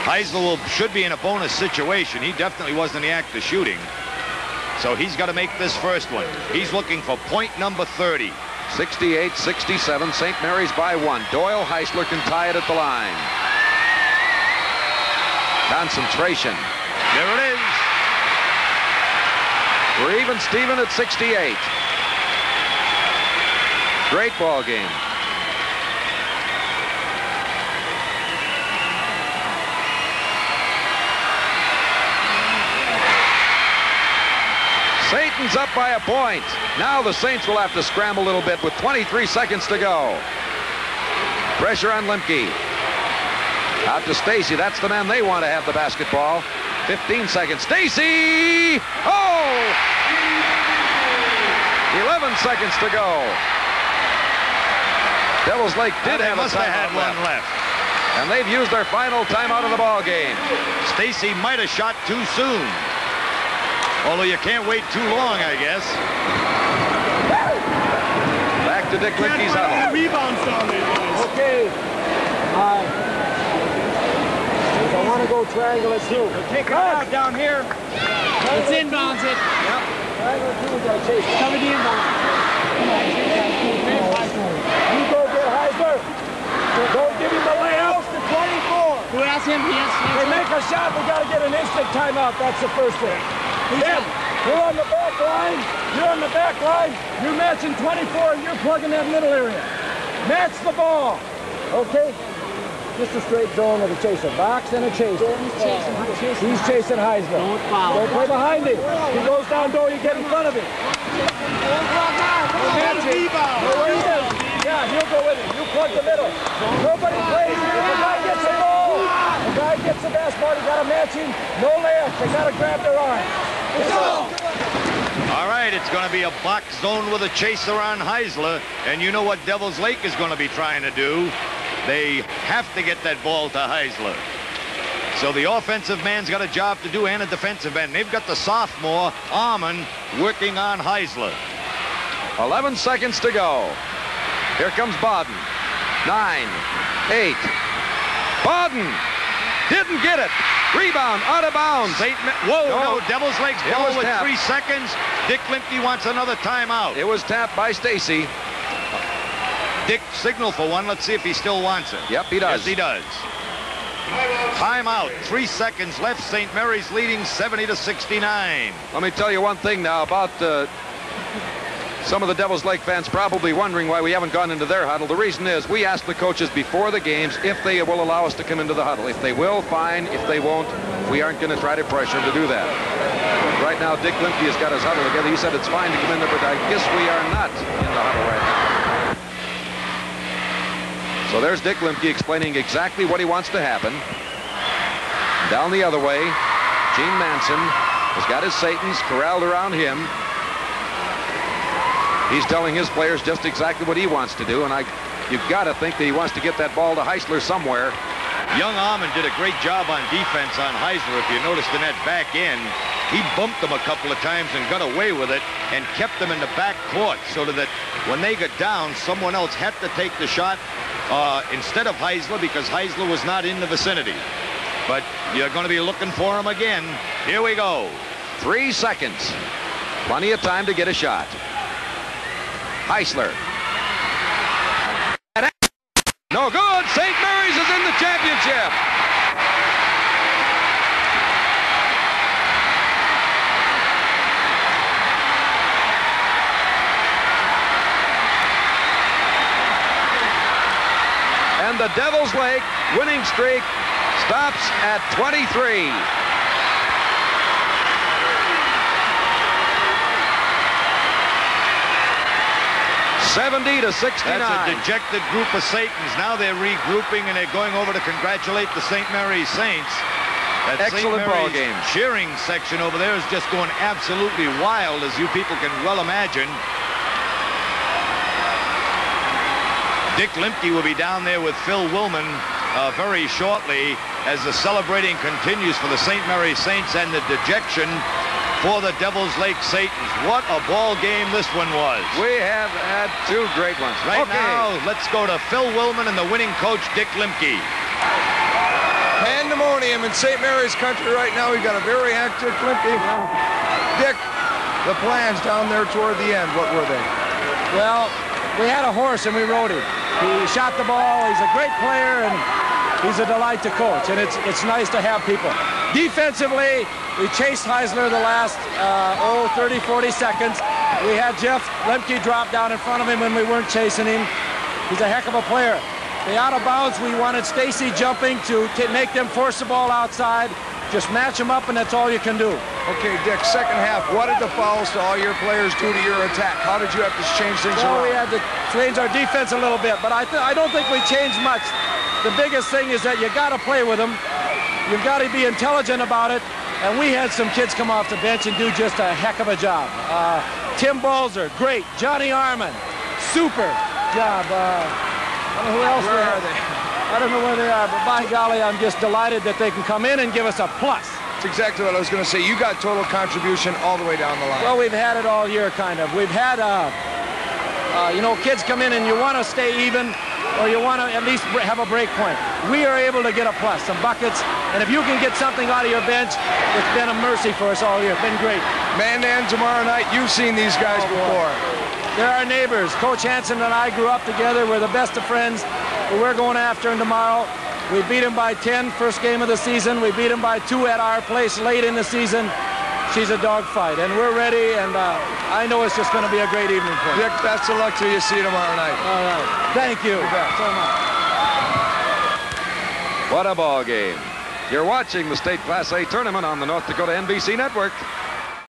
Heisler should be in a bonus situation. He definitely wasn't in the act of shooting. So he's got to make this first one. He's looking for point number 30. 68-67. St. Mary's by 1. Doyle Heisler can tie it at the line. Concentration. There it is. We're even Steven at 68. Great ball game. Satan's up by a point. Now the Saints will have to scramble a little bit with 23 seconds to go. Pressure on Lemke. Out to Stacy. That's the man they want to have the basketball. 15 seconds. Stacy! Oh! 11 seconds to go. Devils Lake did have a timeout left. And they've used their final timeout of the ball game. Stacy might have shot too soon. Although you can't wait too long, I guess. Back to Dick Lemke's huddle. Rebounds down there, guys. Okay. I want to go triangle it through. Take it out down here. Let's inbounds it. Yep. Triangle through, we gotta chase it. Cover the inbound. You go get Heisler. Don't give him the layup. To 24. Who asked him? Yes. They make a shot, we gotta get an instant timeout. That's the first thing. Then, you're on the back line. You're on the back line. You're matching 24 and you're plugging that middle area. Match the ball. Okay? Just a straight zone with a chaser. Box and a chaser. He's chasing Heisler. Don't foul. Don't play behind him. He goes down low, you get in front of him. Match it. Know where he is. Yeah, he'll go with him. You plug the middle. Nobody plays. If a guy gets the ball, the guy gets the basketball, you got to match him. No layup. They got to grab their arm. All right, it's going to be a box zone with a chaser on Heisler. And you know what Devils Lake is going to be trying to do? They have to get that ball to Heisler. So the offensive man's got a job to do and a defensive end. They've got the sophomore, Ahman, working on Heisler. 11 seconds to go. Here comes Bowden. 9, 8. Bowden didn't get it. Rebound, out of bounds. Whoa, no, Devils Lake's ball with tapped. 3 seconds. Dick Lemke wants another timeout. It was tapped by Stacy. Dick signaled for one. Let's see if he still wants it. Yep, he does. Yes, he does. Timeout. 3 seconds left. St. Mary's leading 70-69. Let me tell you one thing now about some of the Devils Lake fans probably wondering why we haven't gone into their huddle. The reason is we asked the coaches before the games if they will allow us to come into the huddle. If they will, fine. If they won't, we aren't going to try to pressure them to do that. Right now, Dick Lemke has got his huddle together. He said it's fine to come in there, but I guess we are not in the huddle right now. So there's Dick Lemke explaining exactly what he wants to happen. Down the other way, Gene Manson has got his Satans corralled around him. He's telling his players just exactly what he wants to do, and you've got to think that he wants to get that ball to Heisler somewhere. Young Ahman did a great job on defense on Heisler. If you noticed in that back end, he bumped them a couple of times and got away with it and kept them in the back court so that when they got down, someone else had to take the shot instead of Heisler, because Heisler was not in the vicinity. But you're going to be looking for him again. Here we go. 3 seconds. Plenty of time to get a shot. Heisler. No good. St. Mary's is in the championship. And the Devils Lake winning streak stops at 23. 70 to 69. That's a dejected group of Satans. Now they're regrouping and they're going over to congratulate the St. Mary's Saints. That excellent ball game. Cheering section over there is just going absolutely wild, as you people can well imagine. Dick Lemke will be down there with Phil Willman very shortly as the celebrating continues for the St. Mary's Saints and the dejection for the Devils Lake Satans. What a ball game this one was. We have had 2 great ones. Right now, let's go to Phil Willman and the winning coach, Dick Lemke. Pandemonium in St. Mary's country right now. We've got a very active Lemke. Dick, the plans down there toward the end, what were they? Well, we had a horse and we rode him. He shot the ball. He's a great player and he's a delight to coach. And it's nice to have people. Defensively, we chased Heisler the last 30, 40 seconds. We had Jeff Lemke drop down in front of him when we weren't chasing him. He's a heck of a player. The out of bounds, we wanted Stacy jumping to make them force the ball outside. Just match them up, and that's all you can do. Okay, Dick, second half, what did the fouls to all your players do to your attack? How did you have to change things around? We had to change our defense a little bit, but I don't think we changed much. The biggest thing is that you got to play with them. You've got to be intelligent about it. And we had some kids come off the bench and do just a heck of a job. Tim Balzer, great. Johnny Arman, super job. I don't know who else. Where are they? I don't know where they are, but by golly, I'm just delighted that they can come in and give us a plus. That's exactly what I was going to say. You got total contribution all the way down the line. Well, we've had it all year, kind of. We've had, kids come in and you want to stay even, or you want to at least have a break point. We are able to get a plus, some buckets, and if you can get something out of your bench, it's been a mercy for us all year. It's been great. Man tomorrow night, you've seen these guys before. They're our neighbors. Coach Hansen and I grew up together. We're the best of friends. We're going after them tomorrow. We beat them by 10 first game of the season. We beat them by 2 at our place late in the season. She's a dogfight, and we're ready, and I know it's just going to be a great evening for you. Dick, best of luck to you. See you tomorrow night. All right. Thank you so much. What a ball game. You're watching the State Class A tournament on the North Dakota NBC Network.